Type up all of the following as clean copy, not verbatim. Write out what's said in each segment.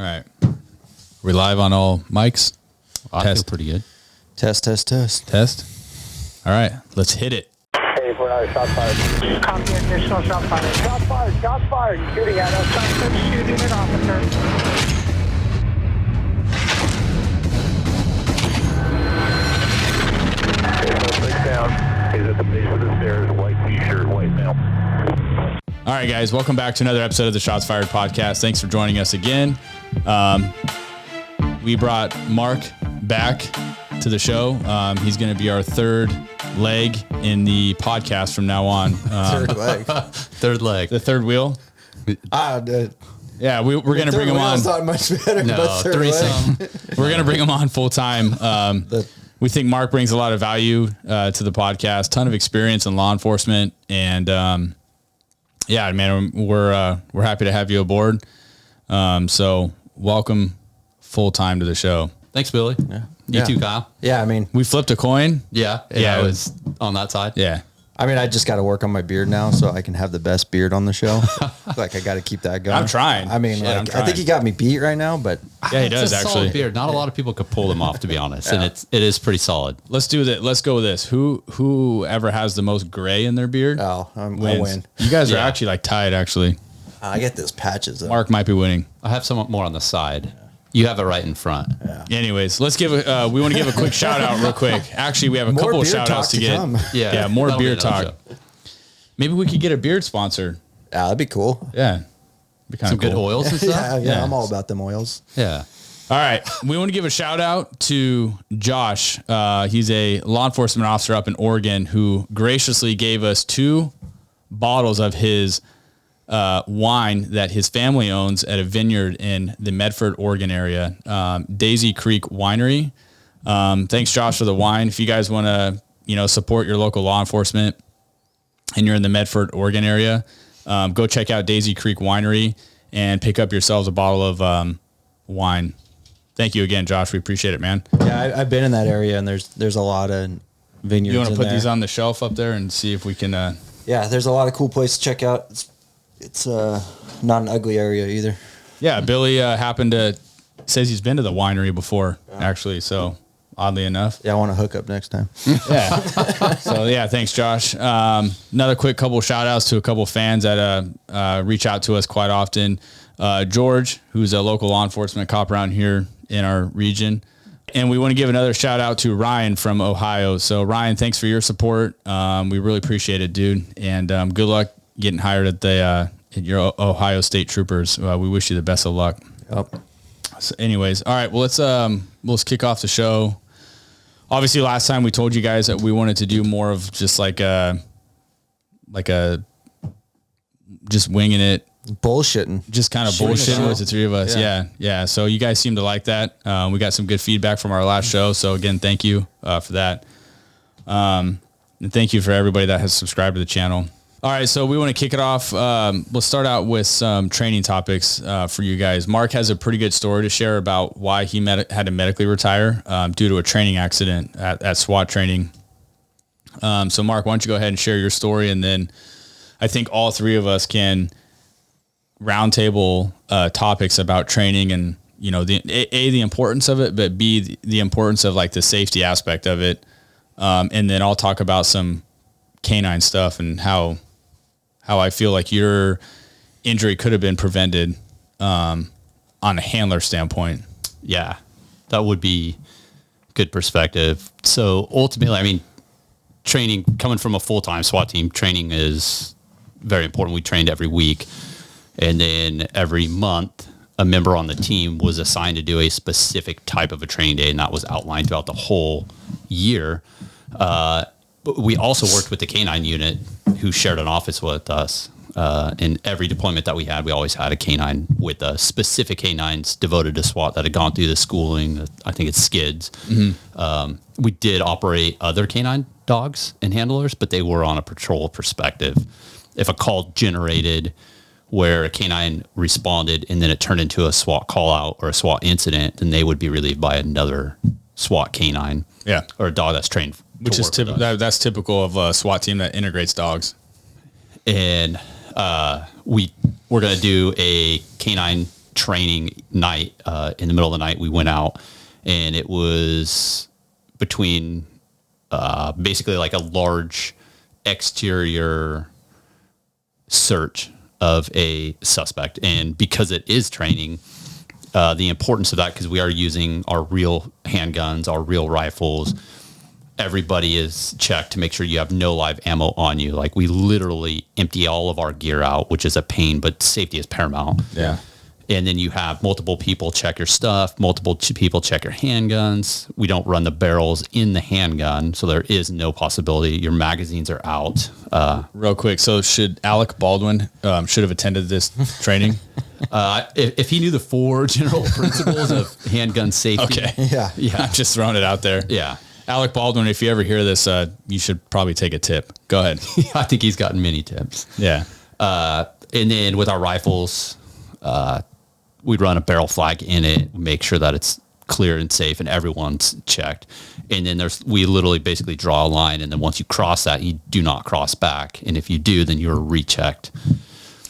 All right. We live on all mics? I feel pretty good. Test. All right. Let's hit it. Hey, 4 shot fired. Copy, additional shot fired. Shot fired. He's shooting at us. Suspect shooting at officer. Suspect down. He's at the base of the stairs. White t-shirt, white male. All right, guys. Welcome back to another episode of the Shots Fired podcast. Thanks for joining us again. We brought Mark back to the show. He's going to be our third leg in the podcast from now on. Third leg. Third leg. The third wheel. Yeah, we're going to bring him on. Not much better. No, but third threesome. We're going to bring him on full time. We think Mark brings a lot of value to the podcast. Ton of experience in law enforcement, and yeah, man, we're happy to have you aboard. So welcome full time to the show. Thanks, Billy. Yeah. You too, Kyle. Yeah, I mean, We flipped a coin. Yeah. Yeah. I was on that side. Yeah. I just got to work on my beard now so I can have the best beard on the show. Like, I got to keep that going. I'm trying. I mean, Shit, like, I'm trying. I think he got me beat right now, but Yeah, he does It's a solid actually. beard. Not a lot of people could pull them off, to be honest, and it is pretty solid. Let's do that. Let's go with this. Whoever has the most gray in their beard I wins. win. You guys are Yeah. actually like tied. Actually, I get those patches. Though. Mark might be winning. I have somewhat more on the side. You have it right in front. Anyways, let's give we want to give a quick shout out real quick. Actually, we have a More couple of beer shout outs talk to to get. come. Yeah, more That'll be beer another talk. show. Maybe we could get a beard sponsor. Yeah, that'd be cool. Yeah. Be kind Some of cool. good oils and stuff. Yeah, I'm all about them oils. Yeah. All right. We want to give a shout out to Josh. He's a law enforcement officer up in Oregon who graciously gave us 2 bottles of his wine that his family owns at a vineyard in the Medford, Oregon area, Daisy Creek Winery. Thanks, Josh, for the wine. If you guys want to, support your local law enforcement and you're in the Medford, Oregon area, go check out Daisy Creek Winery and pick up yourselves a bottle of wine. Thank you again, Josh. We appreciate it, man. Yeah, I've been in that area, and there's a lot of vineyards. You want to put there. these on the shelf up there and see if we can... Yeah, there's a lot of cool places to check out. It's not an ugly area either. Yeah, Billy says he's been to the winery before, actually, so oddly enough. Yeah, I want to hook up next time. Yeah. So, yeah, thanks, Josh. Another quick couple shout outs to a couple fans that reach out to us quite often. George, who's a local law enforcement cop around here in our region. And we want to give another shout out to Ryan from Ohio. So, Ryan, thanks for your support. We really appreciate it, dude. And good luck getting hired at at your Ohio State Troopers. We wish you the best of luck. Yep. So anyways, all right, well, let's kick off the show. Obviously, last time we told you guys that we wanted to do more of just just winging it, Bullshitting. just kind of Shooting bullshitting the with the 3 of us. Yeah. So you guys seem to like that. We got some good feedback from our last show. So again, thank you for that. And thank you for everybody that has subscribed to the channel. All right, so we want to kick it off. Let's start out with some training topics for you guys. Mark has a pretty good story to share about why he had to medically retire due to a training accident at SWAT training. So, Mark, why don't you go ahead and share your story, and then I think all 3 of us can roundtable topics about training and, the importance of it, but B, the importance of like the safety aspect of it. And then I'll talk about some K9 stuff and how I feel like your injury could have been prevented on a handler standpoint. Yeah. That would be good perspective. So ultimately, training, coming from a full-time SWAT team, training is very important. We trained every week. And then every month, a member on the team was assigned to do a specific type of a training day, and that was outlined throughout the whole year. But we also worked with the K9 unit who shared an office with us. In every deployment that we had, we always had a K9 with specific K9s devoted to SWAT that had gone through the schooling. I think it's skids. Mm-hmm. We did operate other K9 dogs and handlers, but they were on a patrol perspective. If a call generated where a K9 responded and then it turned into a SWAT call out or a SWAT incident, then they would be relieved by another SWAT K9. Yeah. Or a dog that's trained. Which is that's typical of a SWAT team that integrates dogs. And we're going to do a K9 training night, in the middle of the night, we went out, and it was between basically like a large exterior search of a suspect. And because it is training, the importance of that, because we are using our real handguns, our real rifles, everybody is checked to make sure you have no live ammo on you. Like, we literally empty all of our gear out, which is a pain, but safety is paramount. Yeah. And then you have multiple people check your stuff, multiple people check your handguns. We don't run the barrels in the handgun, so there is no possibility. Your magazines are out. Real quick, so should Alec Baldwin should have attended this training? If he knew the 4 general principles of handgun safety. Okay. Yeah. Yeah. I'm just throwing it out there. Yeah. Alec Baldwin, if you ever hear this, you should probably take a tip. Go ahead. I think he's gotten many tips. Yeah. And then with our rifles, we'd run a barrel flag in it, make sure that it's clear and safe and everyone's checked. And then we literally basically draw a line. And then once you cross that, you do not cross back. And if you do, then you're rechecked.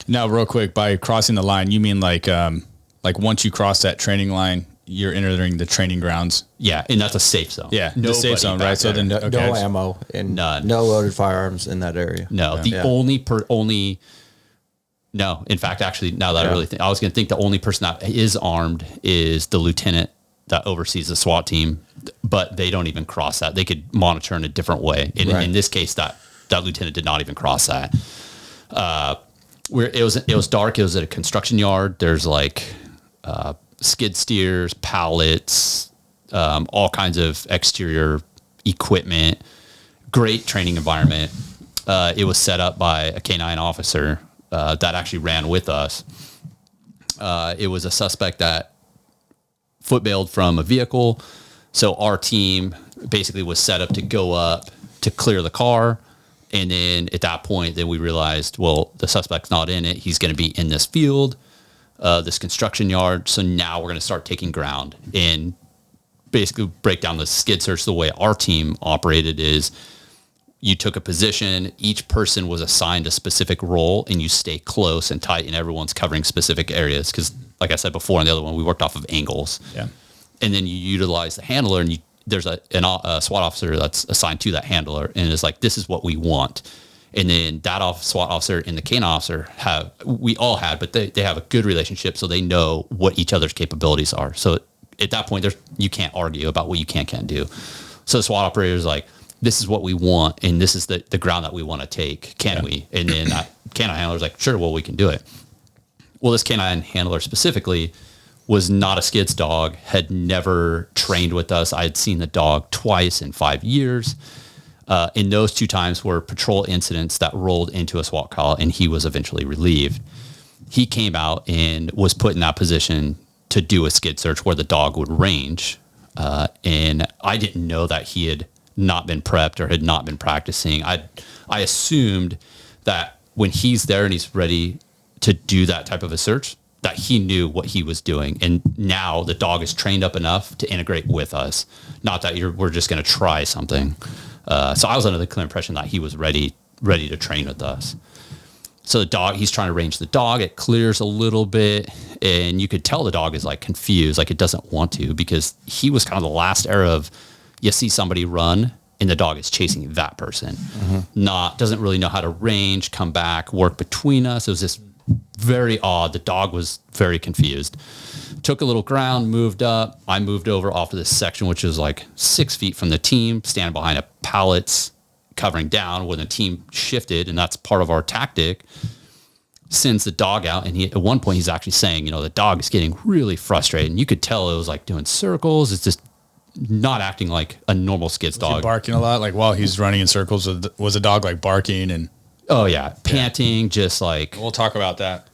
Now, real quick, by crossing the line, you mean like once you cross that training line, you're entering the training grounds? Yeah. And that's a safe zone. Yeah. The safe zone, right? So then, No okay. ammo and None. no loaded firearms in that area. No, the Yeah. only no, in fact, actually, now that I really think, I was going to think the only person that is armed is the lieutenant that oversees the SWAT team, but they don't even cross that. They could monitor in a different way. In this case, that lieutenant did not even cross that. It was dark. It was at a construction yard. There's like skid steers, pallets, all kinds of exterior equipment. Great training environment. It was set up by a K9 officer that actually ran with us. It was a suspect that foot-bailed from a vehicle. So our team basically was set up to go up to clear the car. And then at that point, then we realized, well, the suspect's not in it. He's going to be in this field, this construction yard. So now we're going to start taking ground and basically break down the skid search. The way our team operated is you took a position, each person was assigned a specific role, and you stay close and tight, and everyone's covering specific areas. Because like I said before on the other one, we worked off of angles. Yeah. And then you utilize the handler, and there's a SWAT officer that's assigned to that handler, and it's like, this is what we want. And then that SWAT officer and the K9 officer but they have a good relationship, so they know what each other's capabilities are. So at that point, you can't argue about what you can't do. So the SWAT operator is like, this is what we want, and this is the ground that we want to take. Can we? And then that K9 handler is like, sure, well, we can do it. Well, this K9 handler specifically was not a skids dog, had never trained with us. I had seen the dog twice in 5 years. And those 2 times were patrol incidents that rolled into a SWAT call, and he was eventually relieved. He came out and was put in that position to do a skid search where the dog would range. And I didn't know that he had not been prepped or had not been practicing. I assumed that when he's there and he's ready to do that type of a search, that he knew what he was doing. And now the dog is trained up enough to integrate with us. Not that we're just going to try something. So I was under the clear impression that he was ready to train with us. So the dog, he's trying to range the dog. It clears a little bit, and you could tell the dog is like confused, like it doesn't want to, because he was kind of the last era of, you see somebody run and the dog is chasing that person. Doesn't really know how to range, come back, work between us. It was just very odd. The dog was very confused. Took a little ground, moved up. I moved over off to this section, which is like 6 feet from the team, standing behind a pallets, covering down when the team shifted. And that's part of our tactic. Sends the dog out. And at one point he's actually saying, the dog is getting really frustrated. And you could tell it was like doing circles. It's just not acting like a normal skids dog. Was he barking a lot? Like while he's running in circles, was the dog like barking and? Oh yeah. Panting, just like. We'll talk about that.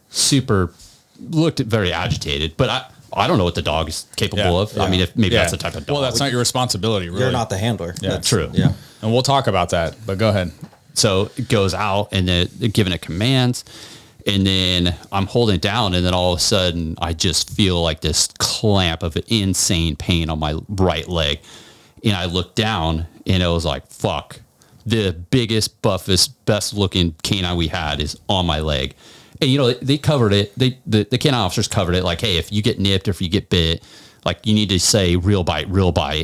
Looked very agitated, but I don't know what the dog is capable of. Yeah. I mean, if maybe that's the type of dog. Well, that's not your responsibility, really. You're not the handler. Yeah, That's true. Yeah. And we'll talk about that, but go ahead. So it goes out and then giving it commands, and then I'm holding it down, and then all of a sudden I just feel like this clamp of insane pain on my right leg. And I look down and it was like, fuck, the biggest, buffest, best looking canine we had is on my leg. And, you know, they covered it. The K9 officers covered it. Like, hey, if you get nipped or if you get bit, like you need to say real bite.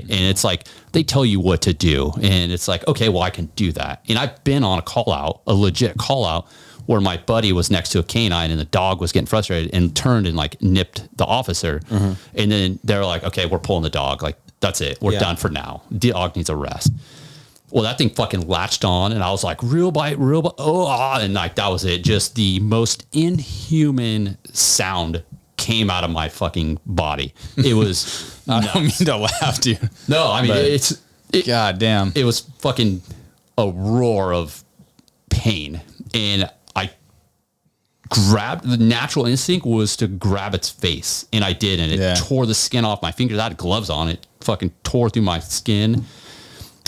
And it's like, they tell you what to do. And it's like, okay, well, I can do that. And I've been on a legit call out where my buddy was next to a canine and the dog was getting frustrated and turned and like nipped the officer. And then they're like, okay, we're pulling the dog. Like, that's it. We're done for now. The dog needs a rest. Well, that thing fucking latched on and I was like, real bite. Oh, and like, that was it. Just the most inhuman sound came out of my fucking body. It was, I don't mean to laugh, dude. no, I mean, God damn. it was fucking a roar of pain. And I grabbed, the natural instinct was to grab its face. And I did. And it tore the skin off my fingers. I had gloves on. It fucking tore through my skin.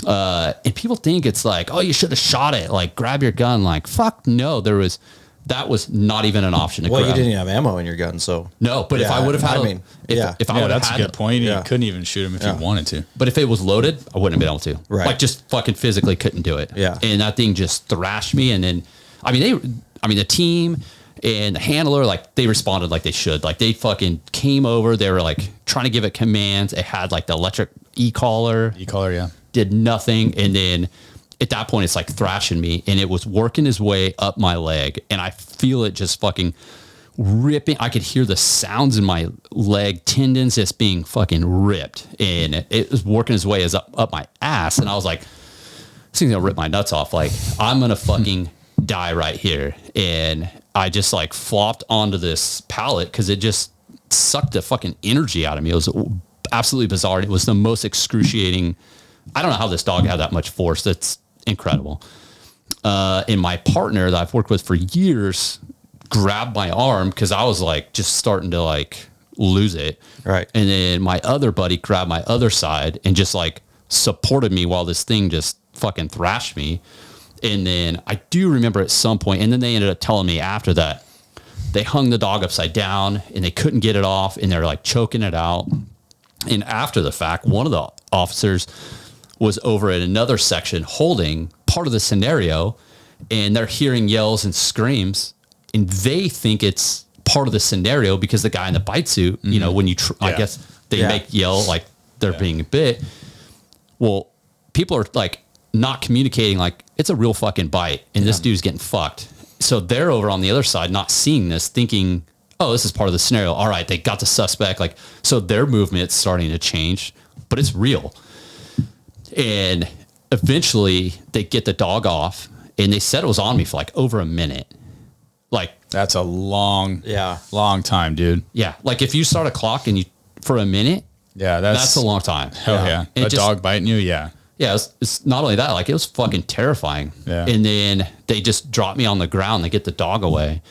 And people think it's like, oh, you should have shot it. Like, grab your gun. Like, fuck no. That was not even an option to grab. Well, you didn't even have ammo in your gun, so. No, but if I would have had, if I would have that's had a good point. You couldn't even shoot him if you wanted to. But if it was loaded, I wouldn't have been able to. Right. Like, just fucking physically couldn't do it. Yeah. And that thing just thrashed me. And then, the team and the handler, like, they responded like they should. Like, they fucking came over. They were like trying to give it commands. It had like the electric e-collar. Yeah. Did nothing. And then at that point, it's like thrashing me, and it was working his way up my leg, and I feel it just fucking ripping. I could hear the sounds in my leg tendons just being fucking ripped, and it was working his way up my ass. And I was like, this thing's gonna rip my nuts off. Like, I'm gonna fucking die right here. And I just like flopped onto this pallet because it just sucked the fucking energy out of me. It was absolutely bizarre. It was the most excruciating. I don't know how this dog had that much force. That's incredible. And my partner that I've worked with for years grabbed my arm because I was like just starting to like lose it. Right. And then my other buddy grabbed my other side and just like supported me while this thing just fucking thrashed me. And then I do remember at some point, and then they ended up telling me after that, they hung the dog upside down and they couldn't get it off and they're like choking it out. And after the fact, one of the officers was over at another section holding part of the scenario, and they're hearing yells and screams, and they think it's part of the scenario because the guy in the bite suit, you know, when you, I guess they make yell like they're being bit. Well, people are like not communicating like it's a real fucking bite and this dude's getting fucked. So they're over on the other side, not seeing this, thinking, oh, this is part of the scenario. All right, they got the suspect. Like, so their movement's starting to change, but it's real. And eventually they get the dog off, and they said it was on me for like over a minute. Like, that's a long time, dude. Yeah. Like if you start a clock and you, for a minute, that's a long time. Hell yeah. A dog biting you. Yeah. Yeah. It's not only that, like it was fucking terrifying. Yeah. And then they just drop me on the ground. They get the dog away,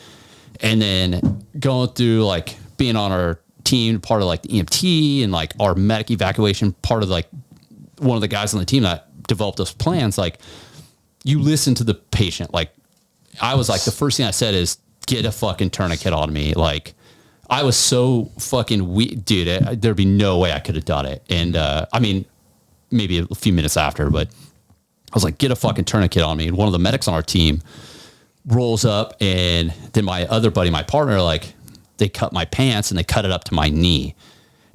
and then going through like being on our team, part of like the EMT and like our medic evacuation, part of like one of the guys on the team that developed those plans. Like, you listen to the patient. Like, I was like, the first thing I said is get a fucking tourniquet on me. Like, I was so fucking weak, dude. There'd be no way I could have done it. And I mean, maybe a few minutes after, but I was like, get a fucking tourniquet on me. And one of the medics on our team rolls up, and then my other buddy, my partner, like, they cut my pants and they cut it up to my knee,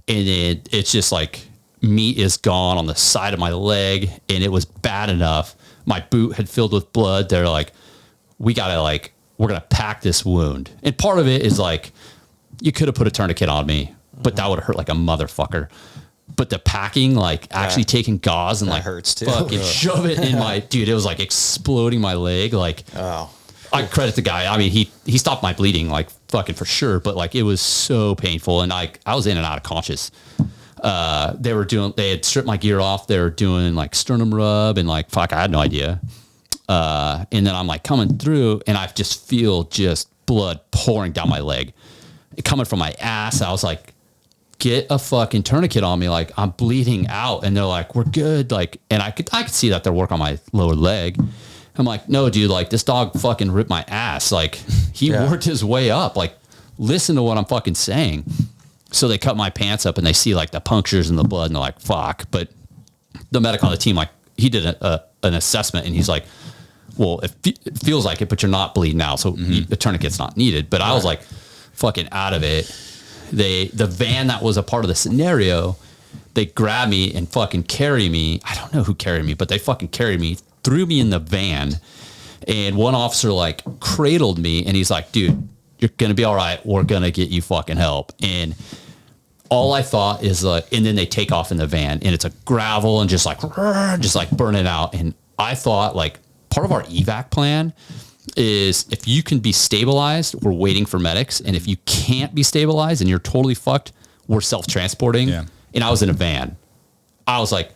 and it's just like meat is gone on the side of my leg, and it was bad enough. My boot had filled with blood. They're like, we're gonna pack this wound. And part of it is like, you could have put a tourniquet on me, but that would have hurt like a motherfucker. But the packing, like actually taking gauze and like hurts too. fucking shove it in my, dude, it was like exploding my leg. Like, I credit the guy. I mean, he stopped my bleeding, like fucking for sure. But like, it was so painful. And I was in and out of conscious. They had stripped my gear off. They were doing like sternum rub and like, fuck, I had no idea. And then I'm like coming through, and I just feel just blood pouring down my leg, coming from my ass. I was like, get a fucking tourniquet on me. Like, I'm bleeding out. And they're like, we're good. Like, and I could see that they're working on my lower leg. I'm like, no, dude, like this dog fucking ripped my ass. Like, he worked his way up. Like, listen to what I'm fucking saying. So they cut my pants up, and they see like the punctures in the blood, and they're like, fuck. But the medic on the team, like, he did an assessment, and he's like, well, it feels like it, but you're not bleeding out. So the tourniquet's not needed. But I was like fucking out of it. The van that was a part of the scenario, they grabbed me and fucking carry me. I don't know who carried me, but they fucking carried me, threw me in the van. And one officer like cradled me and he's like, dude, you're going to be all right. We're going to get you fucking help. And all I thought is like, and then they take off in the van and it's a gravel and just like burning out. And I thought like part of our evac plan is if you can be stabilized, we're waiting for medics. And if you can't be stabilized and you're totally fucked, we're self-transporting. Yeah. And I was in a van. I was like,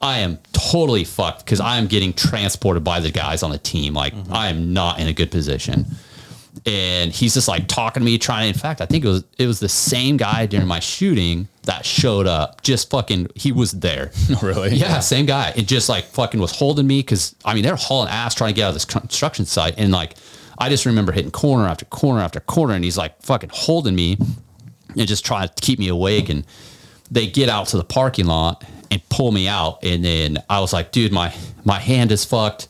I am totally fucked because I am getting transported by the guys on the team. Like I am not in a good position. And he's just like talking to me, trying to, in fact, I think it was the same guy during my shooting that showed up. Just fucking, he was there. Really? Yeah, same guy. And just like fucking was holding me because, I mean, they're hauling ass trying to get out of this construction site. And like, I just remember hitting corner after corner after corner. And he's like fucking holding me and just trying to keep me awake. And they get out to the parking lot and pull me out. And then I was like, dude, my hand is fucked.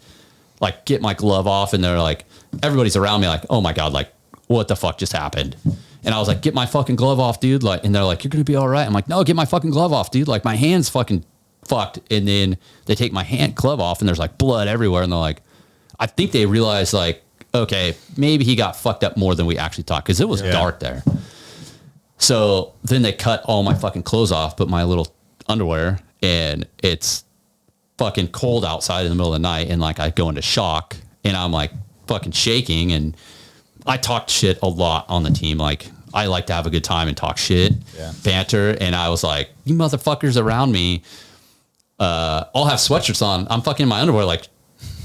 Like, get my glove off. And they're like, everybody's around me like, oh my God, like what the fuck just happened? And I was like, get my fucking glove off, dude. Like, and they're like, you're going to be all right. I'm like, no, get my fucking glove off, dude. Like my hand's fucking fucked. And then they take my glove off and there's like blood everywhere. And they're like, I think they realized like, okay, maybe he got fucked up more than we actually thought. Cause it was dark there. So then they cut all my fucking clothes off, but my little underwear, and it's fucking cold outside in the middle of the night. And like, I go into shock and I'm like fucking shaking. And I talked shit a lot on the team. Like I like to have a good time and talk shit, banter. And I was like, you motherfuckers around me, I'll have sweatshirts on. I'm fucking in my underwear. Like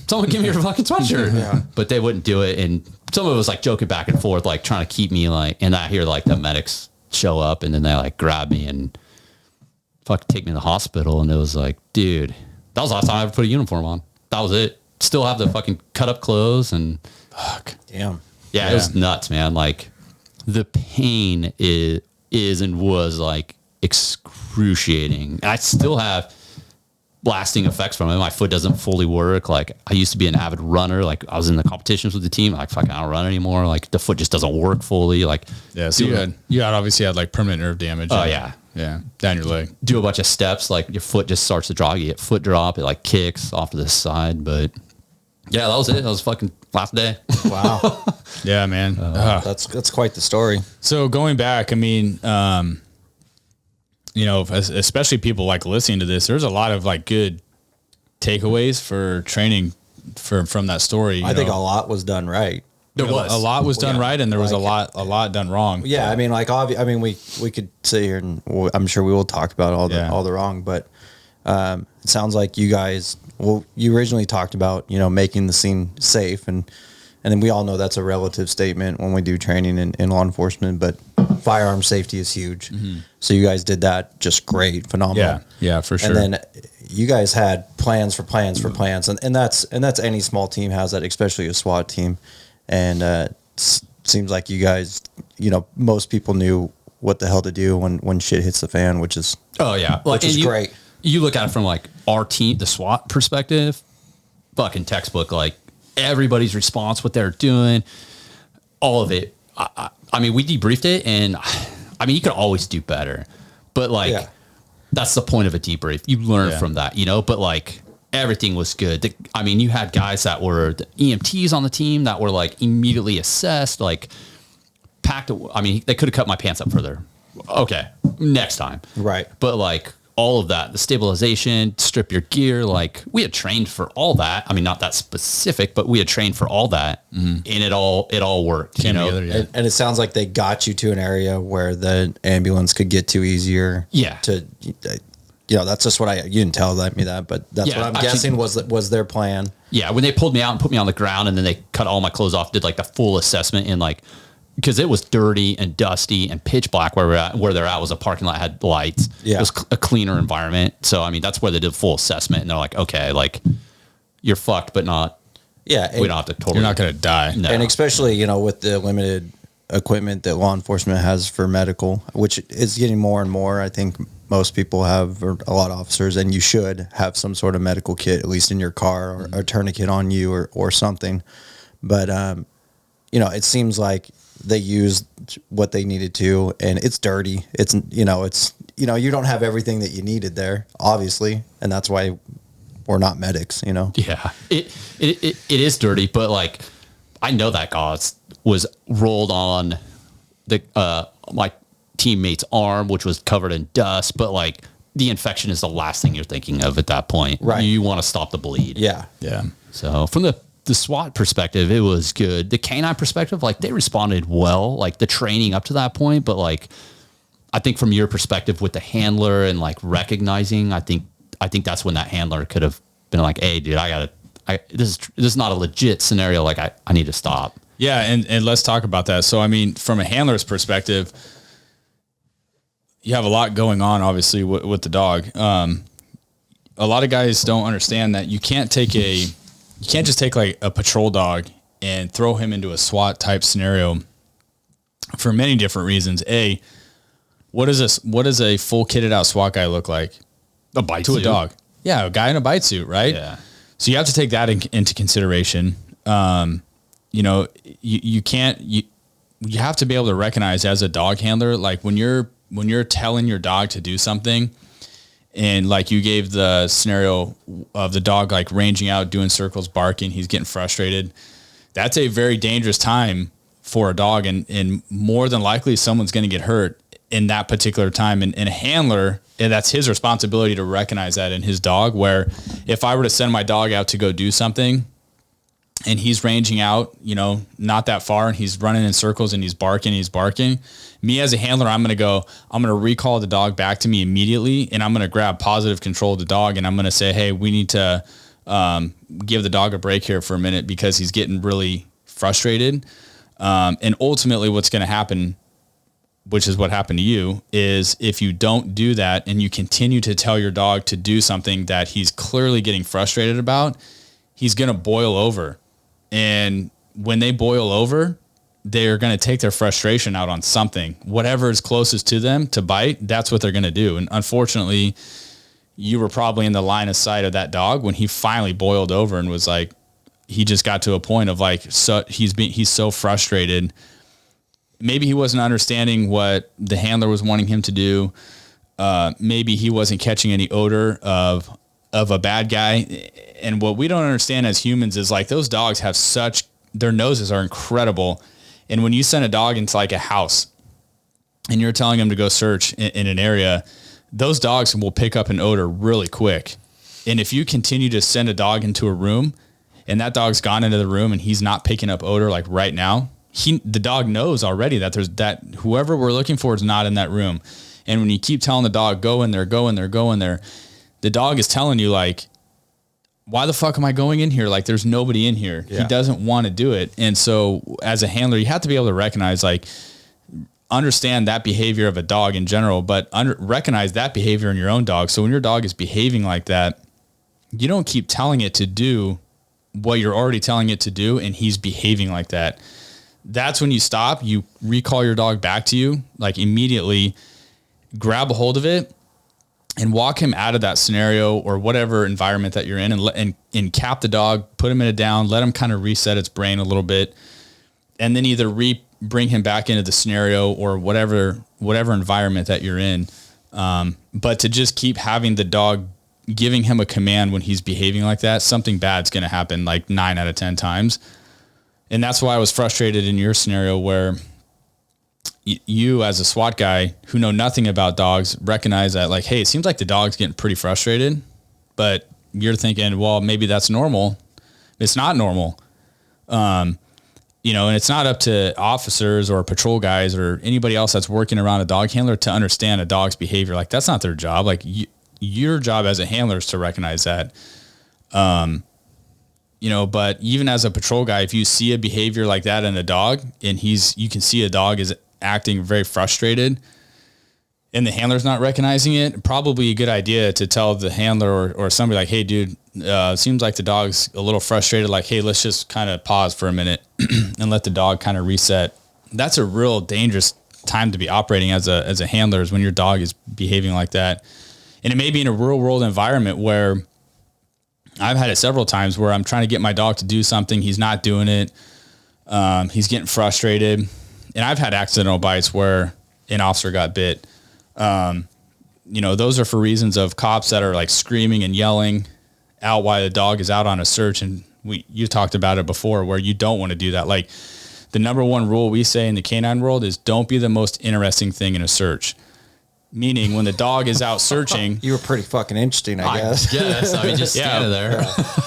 someone give me your fucking sweatshirt, but they wouldn't do it. And some of it was like joking back and forth, like trying to keep me like, and I hear like the medics show up and then they like grab me and fucking take me to the hospital. And it was like, dude, that was the last time I ever put a uniform on. That was it. Still have the fucking cut up clothes and fuck. Damn. Yeah, it was nuts, man. Like the pain is and was like excruciating. And I still have lasting effects from it. My foot doesn't fully work. Like I used to be an avid runner. Like I was in the competitions with the team. Like fucking I don't run anymore. Like the foot just doesn't work fully. Like so you obviously had like permanent nerve damage. Oh yeah. Down your leg. Do a bunch of steps. Like your foot just starts to drop. You get foot drop. It like kicks off to the side. But yeah, that was it. That was fucking last day. Wow. Yeah, man. That's quite the story. So going back, I mean, you know, especially people like listening to this, there's a lot of like good takeaways for training from that story. I think a lot was done right. There was a lot was done right, and there was a lot done wrong. Yeah, I mean, like we could sit here and I'm sure we will talk about all the wrong, but it sounds like you guys. Well, you originally talked about making the scene safe, and then we all know that's a relative statement when we do training in law enforcement, but firearm safety is huge. Mm-hmm. So you guys did that just great, phenomenal. Yeah, for sure. And then you guys had plans, and that's any small team has that, especially a SWAT team. And seems like you guys, most people knew what the hell to do when shit hits the fan, which is which is great. You look at it from like our team, the SWAT perspective, fucking textbook. Like everybody's response, what they're doing, all of it. I mean, we debriefed it, and I mean, you could always do better, but like that's the point of a debrief. You learn from that, But like everything was good. I mean, you had guys that were the EMTs on the team that were like immediately assessed, like packed. I mean, they could have cut my pants up further. Okay, next time, right? But like all of that, the stabilization, strip your gear, like we had trained for all that. I mean, not that specific, but we had trained for all that, and it all worked. Together, and it sounds like they got you to an area where the ambulance could get to easier. Yeah. That's just what you didn't tell me that, but that's what I'm guessing was their plan. Yeah, when they pulled me out and put me on the ground, and then they cut all my clothes off, did like the full assessment, and like because it was dirty and dusty and pitch black where they're at was a parking lot, had lights. Yeah, it was a cleaner environment. So I mean, that's where they did full assessment, and they're like, okay, like you're fucked, but not. Yeah, we don't have to totally. You're not going to die, no. And especially with the limited equipment that law enforcement has for medical, which is getting more and more. I think most people have, or a lot of officers, and you should have some sort of medical kit, at least in your car, or a tourniquet on you, or something. But, it seems like they used what they needed to, and it's dirty. You don't have everything that you needed there, obviously. And that's why we're not medics, Yeah, it is dirty, but like, I know that gauze was rolled on the, my teammate's arm, which was covered in dust, but like the infection is the last thing you're thinking of at that point. Right. You want to stop the bleed. Yeah. Yeah. So from the SWAT perspective, it was good. The K9 perspective, like they responded well, like the training up to that point. But like, I think from your perspective with the handler and like recognizing, I think that's when that handler could have been like, hey dude, this is not a legit scenario. Like I need to stop. Yeah. And let's talk about that. So, I mean, from a handler's perspective, you have a lot going on, obviously, with the dog. A lot of guys don't understand that you can't just take like a patrol dog and throw him into a SWAT type scenario for many different reasons. What does a full kitted out SWAT guy look like? A bite to suit. A dog. Yeah, a guy in a bite suit, right? Yeah. So you have to take that into consideration. You can't. You have to be able to recognize as a dog handler, like when you're telling your dog to do something, and like you gave the scenario of the dog like ranging out, doing circles, barking, he's getting frustrated. That's a very dangerous time for a dog, and more than likely someone's going to get hurt in that particular time. And a handler, and that's his responsibility to recognize that in his dog, where if I were to send my dog out to go do something and he's ranging out, not that far, and he's running in circles and he's barking, me as a handler, I'm going to recall the dog back to me immediately, and I'm going to grab positive control of the dog, and I'm going to say, hey, we need to give the dog a break here for a minute because he's getting really frustrated. And ultimately what's going to happen, which is what happened to you, is if you don't do that and you continue to tell your dog to do something that he's clearly getting frustrated about, he's going to boil over. And when they boil over, they're going to take their frustration out on something, whatever is closest to them to bite. That's what they're going to do. And unfortunately, you were probably in the line of sight of that dog when he finally boiled over and was like, he just got to a point of like, so he's so frustrated. Maybe he wasn't understanding what the handler was wanting him to do. Maybe he wasn't catching any odor of a bad guy. And what we don't understand as humans is like those dogs have their noses are incredible. And when you send a dog into like a house and you're telling them to go search in an area, those dogs will pick up an odor really quick. And if you continue to send a dog into a room and that dog's gone into the room and he's not picking up odor like right now, the dog knows already that whoever we're looking for is not in that room. And when you keep telling the dog, go in there, the dog is telling you like, why the fuck am I going in here? Like there's nobody in here. Yeah. He doesn't want to do it. And so as a handler, you have to be able to recognize, like, understand that behavior of a dog in general, but recognize that behavior in your own dog. So when your dog is behaving like that, you don't keep telling it to do what you're already telling it to do. And he's behaving like that. That's when you stop, you recall your dog back to you, like immediately grab a hold of it and walk him out of that scenario or whatever environment that you're in, and cap the dog, put him in a down, let him kind of reset its brain a little bit, and then either bring him back into the scenario or whatever environment that you're in. But to just keep having the dog giving him a command when he's behaving like that, something bad's going to happen like 9 out of 10 times. And that's why I was frustrated in your scenario where you as a SWAT guy who know nothing about dogs recognize that like, hey, it seems like the dog's getting pretty frustrated, but you're thinking, well, maybe that's normal. It's not normal. And it's not up to officers or patrol guys or anybody else that's working around a dog handler to understand a dog's behavior. Like that's not their job. Like your job as a handler is to recognize that. But even as a patrol guy, if you see a behavior like that in a dog and you can see a dog is acting very frustrated and the handler's not recognizing it, probably a good idea to tell the handler or somebody like, hey dude, it seems like the dog's a little frustrated. Like, hey, let's just kind of pause for a minute and let the dog kind of reset. That's a real dangerous worst time to be operating as a handler is when your dog is behaving like that. And it may be in a real world environment where I've had it several times where I'm trying to get my dog to do something. He's not doing it. He's getting frustrated. And I've had accidental bites where an officer got bit. Those are for reasons of cops that are like screaming and yelling out while the dog is out on a search. And you talked about it before where you don't want to do that. Like the number one rule we say in the canine world is don't be the most interesting thing in a search. Meaning when the dog is out searching, you were pretty fucking interesting, I guess. I mean, just standing there.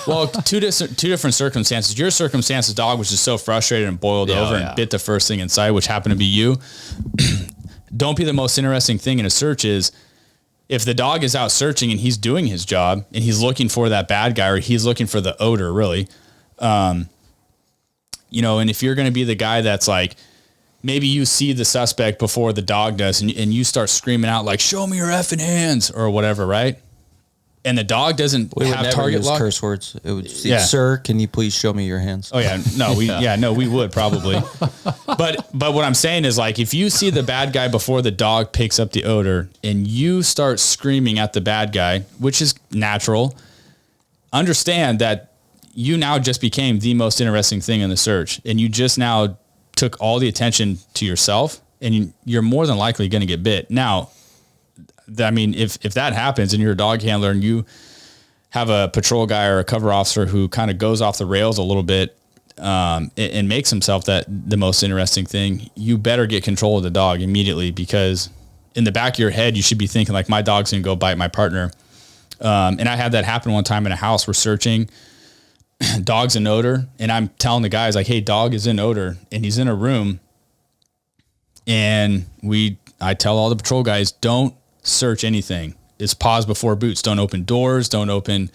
Well, two different circumstances. Your circumstances, dog was just so frustrated and boiled over and bit the first thing in sight, which happened to be you. Don't be the most interesting thing in a search is if the dog is out searching and he's doing his job and he's looking for that bad guy or he's looking for the odor, really. And if you're going to be the guy that's like, maybe you see the suspect before the dog does and you start screaming out like, show me your effing hands or whatever, right? And the dog doesn't have target lock. Curse words. It would say, sir, can you please show me your hands? Oh yeah. No, we would probably. But what I'm saying is like, if you see the bad guy before the dog picks up the odor and you start screaming at the bad guy, which is natural, understand that you now just became the most interesting thing in the search and you just now took all the attention to yourself and you're more than likely going to get bit. Now, I mean, if that happens and you're a dog handler and you have a patrol guy or a cover officer who kind of goes off the rails a little bit and makes himself the most interesting thing, you better get control of the dog immediately because in the back of your head, you should be thinking like my dog's going to go bite my partner. And I had that happen one time in a house. We're searching dog's in odor. And I'm telling the guys like, hey, dog is in odor and he's in a room. And I tell all the patrol guys, don't search anything. It's pause before boots. Don't open doors. Don't open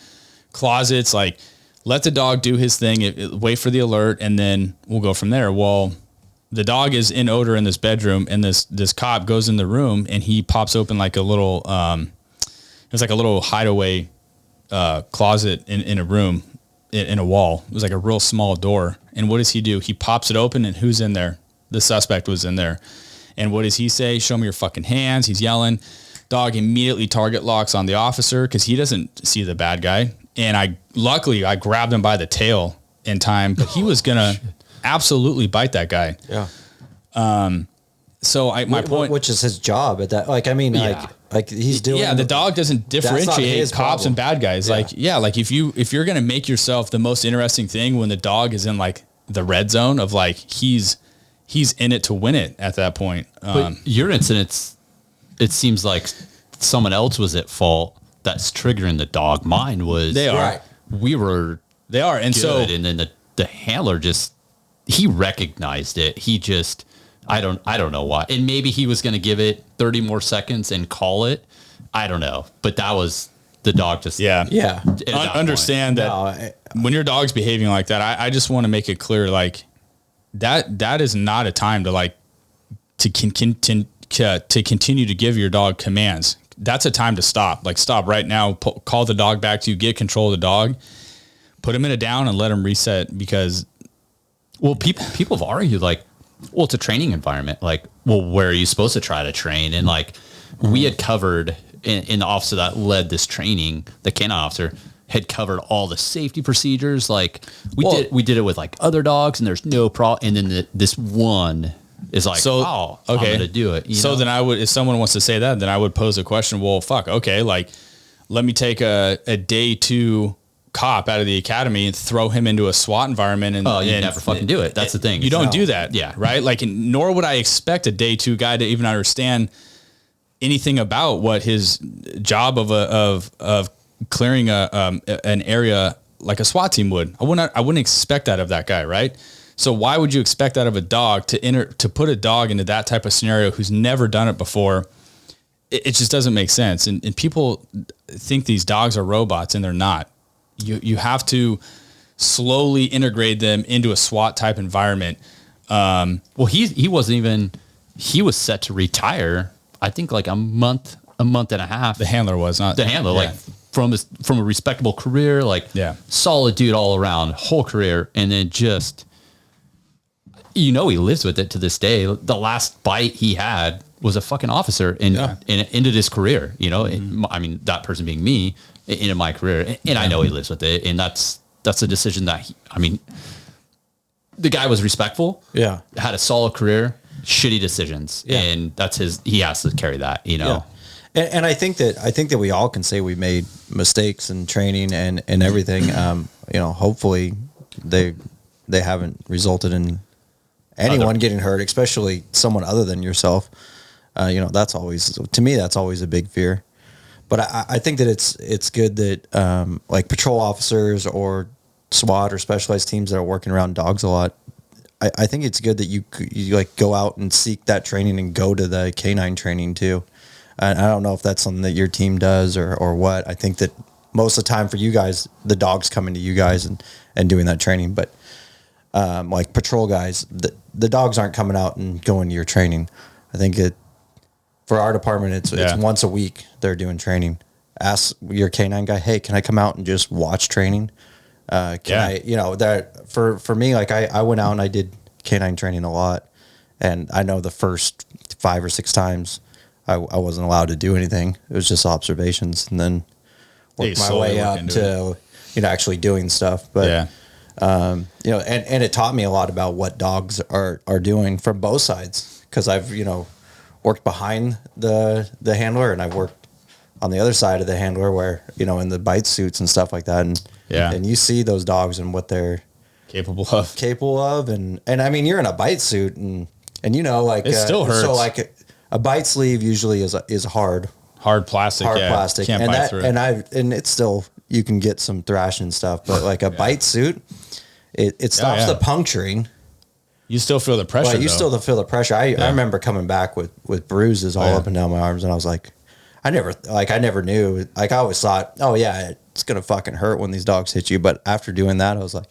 closets. Like let the dog do his thing. Wait for the alert. And then we'll go from there. Well, the dog is in odor in this bedroom and this cop goes in the room and he pops open like a little, it was like a little hideaway, closet in a room. In a wall. It was like a real small door. And what does he do? He pops it open and who's in there? The suspect was in there. And what does he say? Show me your fucking hands. He's yelling. Dog immediately target locks on the officer because he doesn't see the bad guy. And luckily I grabbed him by the tail in time, but he was going to absolutely bite that guy. Yeah. So my point, which is his job at that, like, I mean, like he's doing. Yeah. The dog doesn't differentiate cops and bad guys. Yeah. Like if you're going to make yourself the most interesting thing when the dog is in like the red zone of like, he's in it to win it at that point. But your incidents, it seems like someone else was at fault that's triggering the dog. Mine was, they are, they are. And good. So, and then the handler he recognized it. He just, I don't know why. And maybe he was going to give it 30 more seconds and call it. I don't know. But that was the dog just. Yeah. Understand point. that when your dog's behaving like that, I just want to make it clear, like that is not a time to like, to continue to give your dog commands. That's a time to stop. Like stop right now, call the dog back to you, get control of the dog, put him in a down and let him reset because. Well, people have argued like, well, it's a training environment. Like, well, where are you supposed to try to train? And like, we had covered in the officer that led this training, the K9 officer had covered all the safety procedures. Like we did it with like other dogs and there's no problem. And then this one is like, okay, I'm going to do it. So then I would, if someone wants to say that, then I would pose a question. Well, fuck. Okay. Like let me take a day 2 cop out of the academy and throw him into a SWAT environment and you never fucking do it. That's the thing. You don't do that. Yeah. Right. Like, nor would I expect a day 2 guy to even understand anything about what his job of clearing an area like a SWAT team would. I wouldn't expect that of that guy. Right. So why would you expect that of a dog to put a dog into that type of scenario who's never done it before? It just doesn't make sense. And people think these dogs are robots and they're not. You have to slowly integrate them into a SWAT type environment. Well, he wasn't even, he was set to retire. I think like a month and a half. The handler was not the handler, like from a respectable career, like solid dude all around, whole career. And then just, he lives with it to this day. The last bite he had was a fucking officer and ended his career, I mean, that person being me into my career. And I know he lives with it. And that's a decision that the guy was respectful. Yeah. Had a solid career, shitty decisions. Yeah. And he has to carry that, Yeah. And I think that we all can say we made mistakes in training and everything. Hopefully they haven't resulted in anyone getting hurt, especially someone other than yourself. That's always a big fear. But I think that it's good that like patrol officers or SWAT or specialized teams that are working around dogs a lot. I think it's good that you like go out and seek that training and go to the K9 training too. And I don't know if that's something that your team does or what. I think that most of the time for you guys, the dog's coming to you guys and doing that training. But like patrol guys, the dogs aren't coming out and going to your training. I think for our department, it's once a week they're doing training. Ask your K9 guy, hey, can I come out and just watch training? For me, like I went out and I did K9 training a lot. And I know the first 5 or 6 times I wasn't allowed to do anything. It was just observations, and then worked my way up to actually doing stuff. But and it taught me a lot about what dogs are doing from both sides, because I've worked behind the handler, and I've worked on the other side of the handler where in the bite suits and stuff like that, and you see those dogs and what they're capable of, and I mean, you're in a bite suit and like it still hurts. So like a bite sleeve usually is hard plastic, Can't and bite through it. And it's still, you can get some thrashing stuff, but like a bite suit, it stops the puncturing. You still feel the pressure. But you still feel the pressure. I remember coming back with bruises all up and down my arms, and I was like, I never knew. Like I always thought, oh yeah, it's gonna fucking hurt when these dogs hit you. But after doing that, I was like,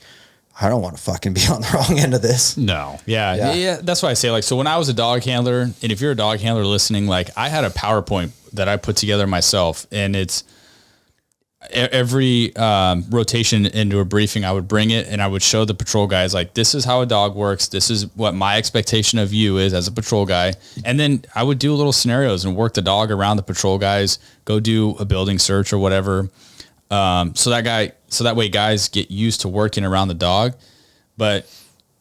I don't want to fucking be on the wrong end of this. No. Yeah. That's why I say, like, so when I was a dog handler, and if you're a dog handler listening, like I had a PowerPoint that I put together myself, and it's every rotation into a briefing, I would bring it and I would show the patrol guys, like, this is how a dog works. This is what my expectation of you is as a patrol guy. And then I would do little scenarios and work the dog around the patrol guys, go do a building search or whatever. So that way guys get used to working around the dog, but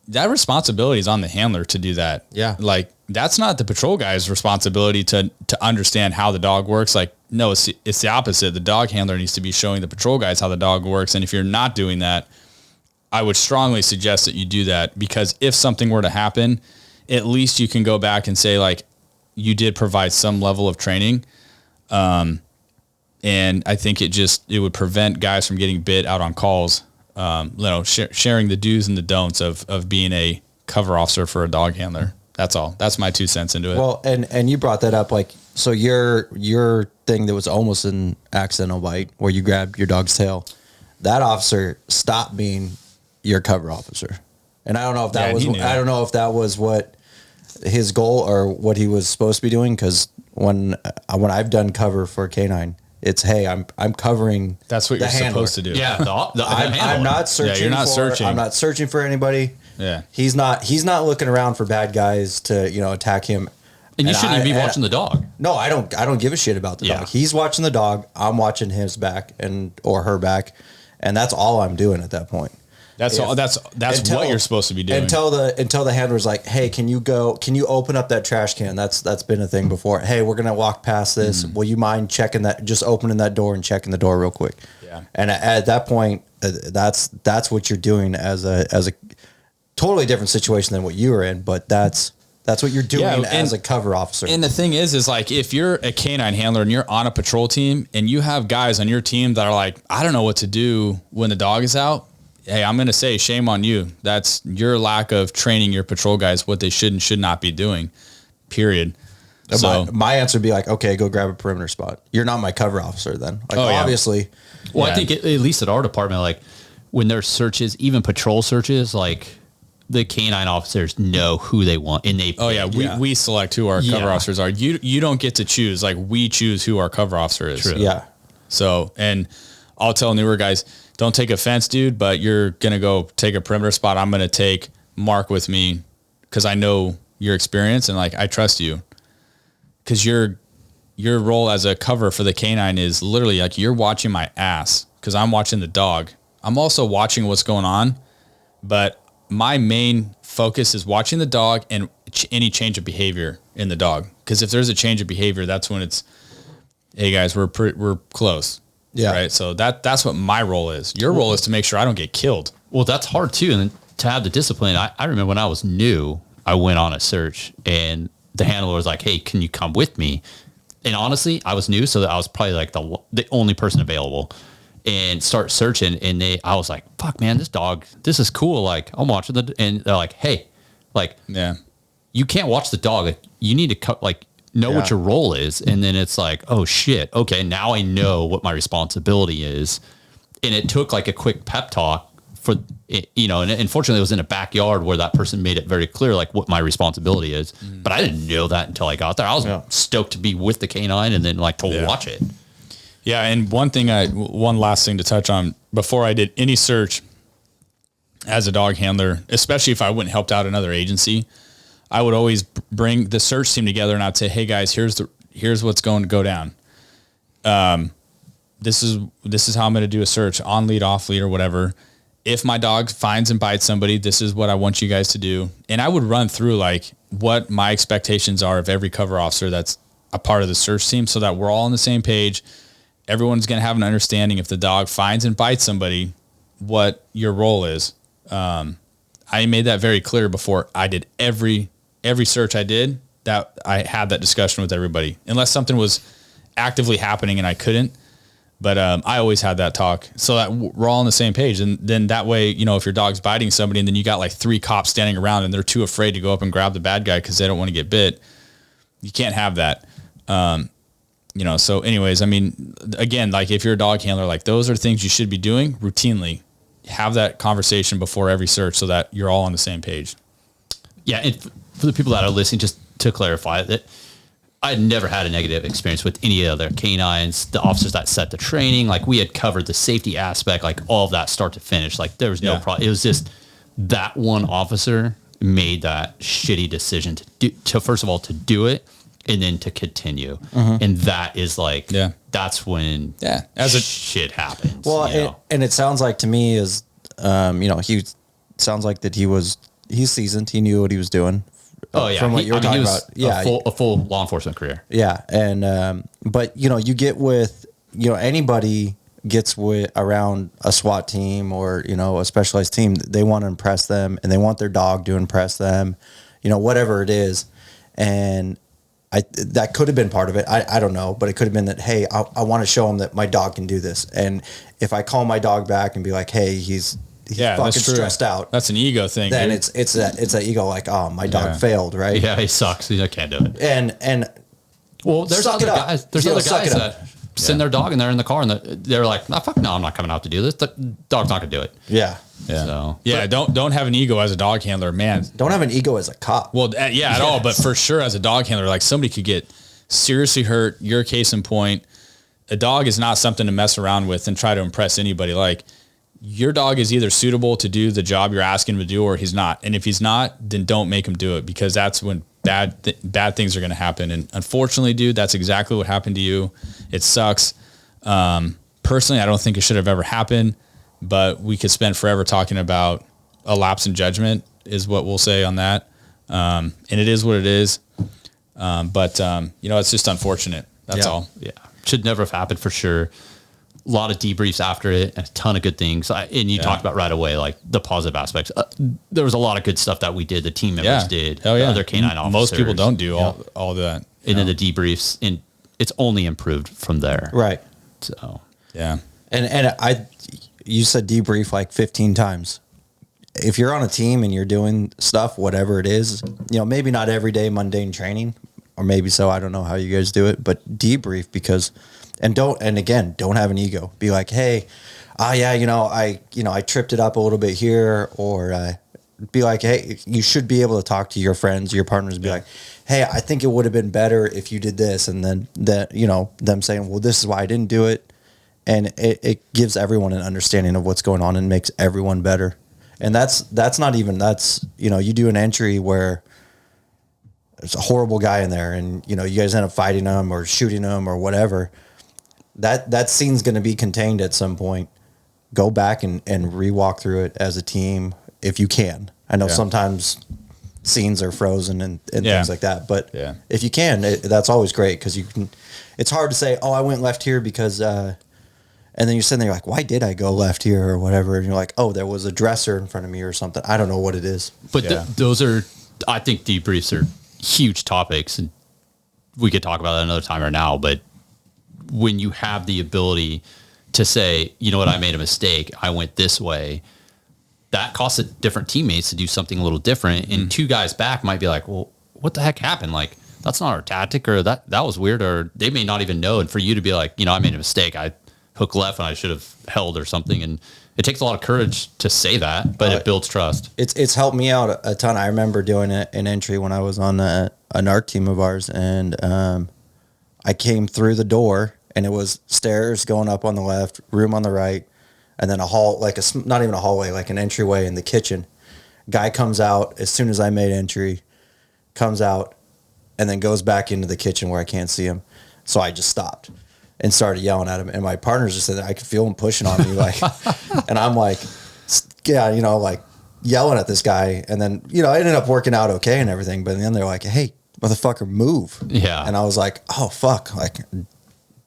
that responsibility is on the handler to do that. Yeah. Like that's not the patrol guy's responsibility to understand how the dog works. Like, no, it's the opposite. The dog handler needs to be showing the patrol guys how the dog works. And if you're not doing that, I would strongly suggest that you do that, because if something were to happen, at least you can go back and say, like, you did provide some level of training. And I think it would prevent guys from getting bit out on calls, sharing the do's and the don'ts of being a cover officer for a dog handler. That's all. That's my 2 cents into it. Well, and you brought that up, like, so your thing that was almost an accidental bite where you grabbed your dog's tail, that officer stopped being your cover officer. And I don't know if that was what his goal or what he was supposed to be doing. Cause when I've done cover for K9, it's, hey, I'm covering. That's what you're supposed to do. Yeah. I'm not searching. You're not searching. I'm not searching for anybody. Yeah. He's not looking around for bad guys to, attack him. And you shouldn't even be watching the dog. No, I don't give a shit about the dog. He's watching the dog. I'm watching his back or her back. And that's all I'm doing at that point. That's what you're supposed to be doing. Until the handler's like, hey, can you open up that trash can? That's been a thing before. Hey, we're going to walk past this. Will you mind checking that, just opening that door and checking the door real quick? Yeah. And at that point, that's what you're doing as a totally different situation than what you were in, but that's what you're doing as a cover officer. And the thing is like, if you're a K9 handler and you're on a patrol team and you have guys on your team that are like, I don't know what to do when the dog is out. Hey, I'm going to say shame on you. That's your lack of training your patrol guys what they should and should not be doing, period. So my answer would be like, okay, go grab a perimeter spot. You're not my cover officer then. Like, obviously. Well, I think at least at our department, like when there's searches, even patrol searches, like the K9 officers know who they want, and they. We select who our cover officers are. You don't get to choose. Like, we choose who our cover officer is. True. Yeah. So, and I'll tell newer guys, don't take offense, dude, but you're gonna go take a perimeter spot. I'm gonna take Mark with me because I know your experience and like I trust you. Because your role as a cover for the K9 is literally like you're watching my ass because I'm watching the dog. I'm also watching what's going on, but my main focus is watching the dog and any change of behavior in the dog. Because if there's a change of behavior, that's when it's, hey guys, we're close. Yeah. Right. So that's what my role is. Your role is to make sure I don't get killed. Well, that's hard too. And to have the discipline, I remember when I was new, I went on a search and the handler was like, hey, can you come with me? And honestly, I was new, so that I was probably like the only person available, and start searching. And I was like, fuck man, this dog, this is cool. Like I'm watching and they're like, hey, like, Yeah. you can't watch the dog. Like, you need to know what your role is. And then it's like, oh shit. Okay. Now I know what my responsibility is. And it took like a quick pep talk for it, and unfortunately it was in a backyard where that person made it very clear, like what my responsibility is. But I didn't know that until I got there. I was stoked to be with the K9 and then like to watch it. Yeah. And one last thing to touch on before I did any search as a dog handler, especially if I went and helped out another agency, I would always bring the search team together and I'd say, hey guys, here's what's going to go down. This is how I'm going to do a search on lead, off lead or whatever. If my dog finds and bites somebody, this is what I want you guys to do. And I would run through like what my expectations are of every cover officer that's a part of the search team so that we're all on the same page. Everyone's going to have an understanding if the dog finds and bites somebody, what your role is. I made that very clear before I did every search I did, that I had that discussion with everybody, unless something was actively happening and I couldn't. But I always had that talk so that we're all on the same page. And then that way, if your dog's biting somebody and then you got like 3 cops standing around and they're too afraid to go up and grab the bad guy because they don't want to get bit, you can't have that. So anyways, I mean, again, like if you're a dog handler, like those are things you should be doing routinely. Have that conversation before every search so that you're all on the same page. Yeah. And for the people that are listening, just to clarify that I had never had a negative experience with any other K9s, the officers that set the training. Like we had covered the safety aspect, like all of that start to finish. Like there was no problem. It was just that one officer made that shitty decision to first of all, to do it and then to continue. And that is like, that's when shit happens. Well, and it sounds like to me is, he sounds like that he's seasoned. He knew what he was doing. Oh yeah. From what you were talking about. Yeah. A full law enforcement career. Yeah. And, but you get with, anybody gets with around a SWAT team or, a specialized team, they want to impress them and they want their dog to impress them, whatever it is. And that could have been part of it. I don't know, but it could have been that, hey, I want to show him that my dog can do this. And if I call my dog back and be like, hey, he's fucking stressed out. That's an ego thing. Then dude. it's that ego, like, oh, my dog failed, right? Yeah, he sucks. I can't do it. And well, there's other guys. There's other guys that send their dog and they're in the car and they're like, no, fuck no, I'm not coming out to do this. The dog's not gonna do it. Yeah. Yeah. So, don't have an ego as a dog handler, man. Don't have an ego as a cop. Well, at all, but for sure as a dog handler, like somebody could get seriously hurt. Your case in point, a dog is not something to mess around with and try to impress anybody. Like your dog is either suitable to do the job you're asking him to do or he's not. And if he's not, then don't make him do it because that's when bad things are going to happen. And unfortunately, dude, that's exactly what happened to you. It sucks. Personally, I don't think it should have ever happened, but we could spend forever talking about a lapse in judgment is what we'll say on that. And it is what it is. But it's just unfortunate. That's all. Yeah. Should never have happened for sure. A lot of debriefs after it and a ton of good things. And you talked about right away, like the positive aspects. There was a lot of good stuff that we did. The team members did. Hell yeah. Other K9 officers. Most people don't do all that. And then the debriefs, and it's only improved from there. Right. So, yeah. And you said debrief like 15 times. If you're on a team and you're doing stuff, whatever it is, maybe not everyday mundane training, or maybe so, I don't know how you guys do it, but debrief because, and don't have an ego. Be like, hey, I tripped it up a little bit here, or be like, hey, you should be able to talk to your friends, your partners, and be like, hey, I think it would have been better if you did this. And then them saying, well, this is why I didn't do it. And it gives everyone an understanding of what's going on and makes everyone better. And that's not even, you do an entry where there's a horrible guy in there and, you guys end up fighting him or shooting him or whatever. That scene's going to be contained at some point. Go back and re-walk through it as a team if you can. I know sometimes scenes are frozen and things like that, but if you can, that's always great because you can. It's hard to say, oh, I went left here because, and then you're sitting there like, why did I go left here or whatever? And you're like, oh, there was a dresser in front of me or something. I don't know what it is. But those are, I think debriefs are huge topics, and we could talk about that another time or now. But when you have the ability to say, you know what, I made a mistake, I went this way, that costs different teammates to do something a little different. And two guys back might be like, well, what the heck happened? Like, that's not our tactic, or that was weird, or they may not even know. And for you to be like, I made a mistake, I hooked left and I should have held or something. And it takes a lot of courage to say that, but it builds trust. It's helped me out a ton. I remember doing an entry when I was on an ARC team of ours, and I came through the door, and it was stairs going up on the left, room on the right, and then a hall, not even a hallway, like an entryway in the kitchen. Guy comes out as soon as I made entry, comes out, and then goes back into the kitchen where I can't see him. So I just stopped and started yelling at him. And my partners just said that I could feel him pushing on me, and I'm like, yelling at this guy. And then, I ended up working out okay and everything. But then they're like, hey, motherfucker, move. Yeah. And I was like, oh, fuck.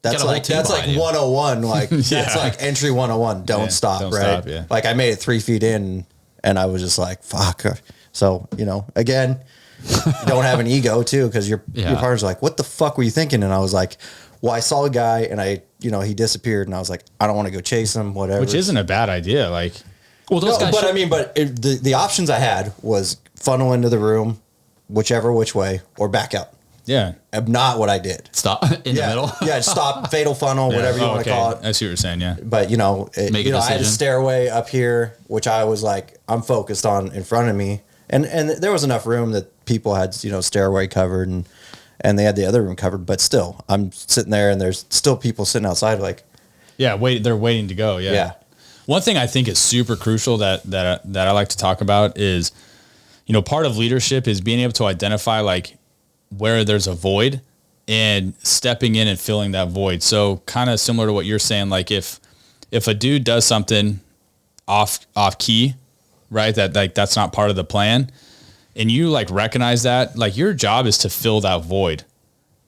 That's like 101. That's like entry 101. Don't stop. Right. Stop, Like I made it 3 feet in and I was just like, fuck. So, again, you don't have an ego too. Cause your partner's like, what the fuck were you thinking? And I was like, well, I saw a guy and he disappeared and I was like, I don't want to go chase him, whatever. Which isn't a bad idea. Well, those guys the options I had was funnel into the room, which way, or back out. Yeah. Not what I did. Stop in the middle. Stop, fatal funnel, whatever you want to call it. I see what you're saying, yeah. But, I had a stairway up here, which I was like, I'm focused on in front of me. And there was enough room that people had, stairway covered and they had the other room covered. But still, I'm sitting there and there's still people sitting outside like. Yeah, they're waiting to go, yeah. One thing I think is super crucial that I like to talk about is, part of leadership is being able to identify where there's a void and stepping in and filling that void. So kind of similar to what you're saying, if a dude does something off key, right, that's not part of the plan, and you recognize that, your job is to fill that void,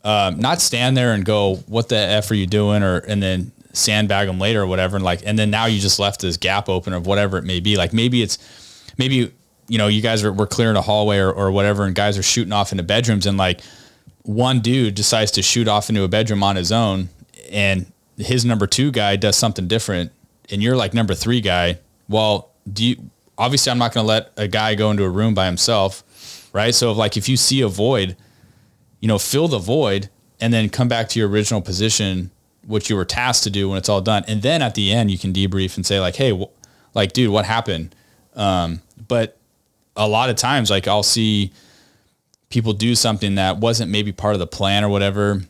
not stand there and go, what the F are you doing? And then sandbag them later or whatever. And then now you just left this gap open of whatever it may be. Maybe you guys we're clearing a hallway or whatever, and guys are shooting off into bedrooms, and one dude decides to shoot off into a bedroom on his own, and his number 2 guy does something different, and you're number 3 guy. Well, obviously I'm not going to let a guy go into a room by himself, right? So if you see a void, fill the void and then come back to your original position, which you were tasked to do when it's all done. And then at the end you can debrief and say hey, dude, what happened? But a lot of times, I'll see people do something that wasn't maybe part of the plan or whatever.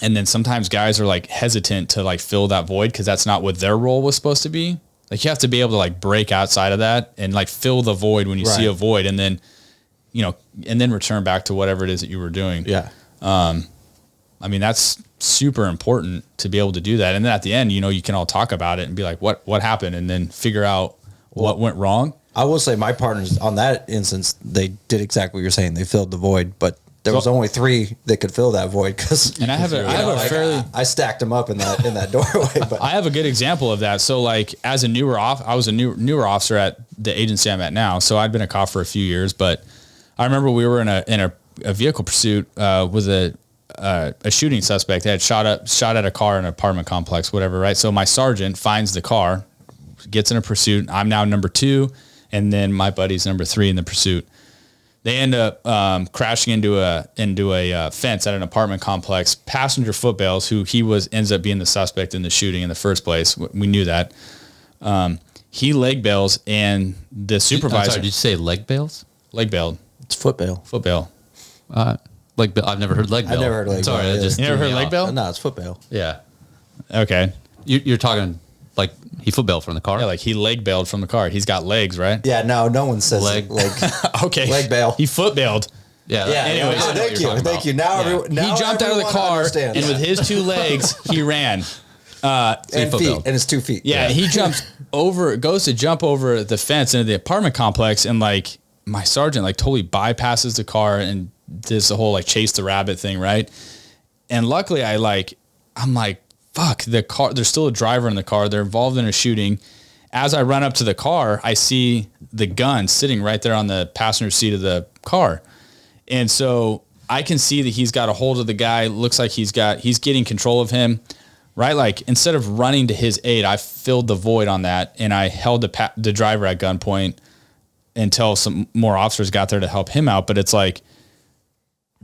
And then sometimes guys are hesitant to fill that void because that's not what their role was supposed to be. You have to be able to break outside of that and fill the void when you see a void, and then, and then return back to whatever it is that you were doing. Yeah. That's super important to be able to do that. And then at the end, you can all talk about it and be like, what happened? And then figure out what went wrong. I will say my partners on that instance, they did exactly what you're saying. They filled the void, but there was only 3 that could fill that void I stacked them up in that doorway. But I have a good example of that. So as a I was a newer officer at the agency I'm at now. So I'd been a cop for a few years, but I remember we were in a vehicle pursuit with a shooting suspect. They had shot at a car in an apartment complex, whatever, right? So my sergeant finds the car, gets in a pursuit. I'm now number 2. And then my buddy's number 3 in the pursuit. They end up crashing into a fence at an apartment complex. Passenger footbails, who ends up being the suspect in the shooting in the first place. We knew that. He leg bails, and the supervisor. Did you say leg bails? Leg bailed. It's foot bail. Foot bail. Leg bail. I've never heard leg bail. I've never heard leg bail. Sorry, you never heard leg bail? No, it's foot bail. Yeah. Okay. You're talking Like he foot bailed from the car. Yeah, like he leg bailed from the car. He's got legs, right? Yeah, no one says Leg. leg. Okay. Leg bail. He foot bailed. Yeah. Anyways, Thank you. Now, now He jumped out of the everyone car, understands. and with his 2 legs, he ran. and foot feet, bailed. and it's 2 feet. Yeah, he jumps goes to jump over the fence into the apartment complex, and like my sergeant like totally bypasses the car and does the whole like chase the rabbit thing, right? And luckily I'm like, fuck, the car, there's still a driver in the car. They're involved in a shooting. As I run up to the car, I see the gun sitting right there on the passenger seat of the car. And so I can see that he's got a hold of the guy. Looks like he's getting control of him, right? Like instead of running to his aid, I filled the void on that, and I held the driver at gunpoint until some more officers got there to help him out. But it's like,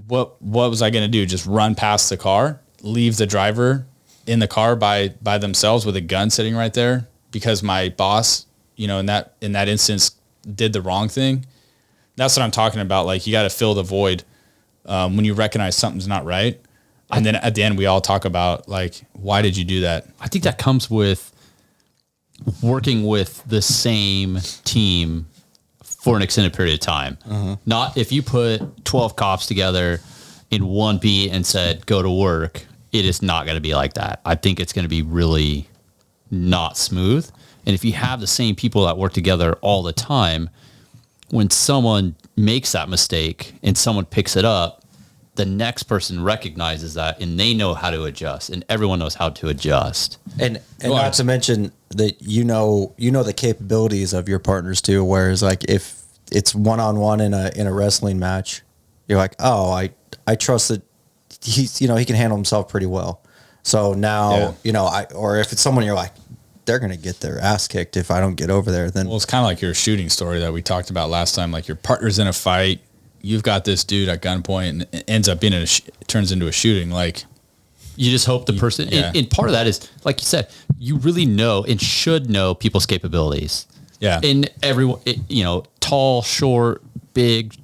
what was I going to do? Just run past the car, leave the driver in the car by themselves with a gun sitting right there because my boss, in that instance, did the wrong thing. That's what I'm talking about. Like you got to fill the void when you recognize something's not right. And then at the end, we all talk about like, why did you do that? I think that comes with working with the same team for an extended period of time. Not if you put 12 cops together in one beat and said, go to work, it is not going to be like that. I think it's going to be really not smooth. And if you have the same people that work together all the time, when someone makes that mistake and someone picks it up, the next person recognizes that and they know how to adjust, and everyone knows how to adjust. And not to mention that you know the capabilities of your partners too. Whereas like if it's one-on-one in a wrestling match, you're like, oh, I trust that he's he can handle himself pretty well. So now or if it's someone you're like, they're gonna get their ass kicked if I don't get over there. Then it's kind of like your shooting story that we talked about last time. Like your partner's in a fight, you've got this dude at gunpoint, and it ends up being it turns into a shooting. Like you just hope the person, and part of that is, like you said, you really know and should know people's capabilities. Yeah. And everyone, tall, short, big,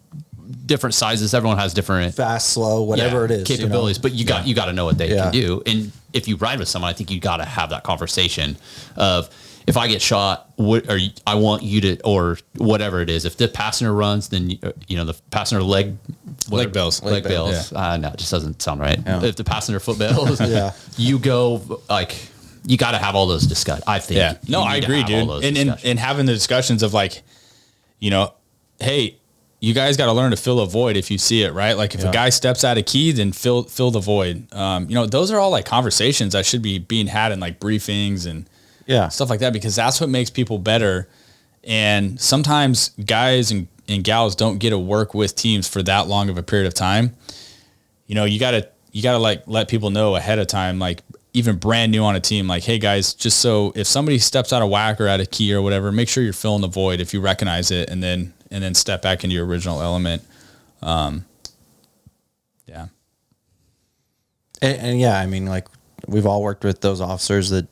different sizes. Everyone has different fast, slow, whatever it is, capabilities, but you got to know what they can do. And if you ride with someone, I think you got to have that conversation of, if I get shot, I want you to, or whatever it is. If the passenger runs, then the passenger leg bails. No, it just doesn't sound right. Yeah. If the passenger foot bails, you go like, you got to have all those discussions. I think. Yeah. No, I agree, dude. And having the discussions of like, hey, you guys got to learn to fill a void if you see it, right? Like if a guy steps out of key, then fill the void. Those are all like conversations that should be being had in like briefings and stuff like that, because that's what makes people better. And sometimes guys and gals don't get to work with teams for that long of a period of time. You gotta like let people know ahead of time, like even brand new on a team, like, hey guys, just so if somebody steps out of whack or out of key or whatever, make sure you're filling the void if you recognize it, and then step back into your original element. And I mean, like we've all worked with those officers that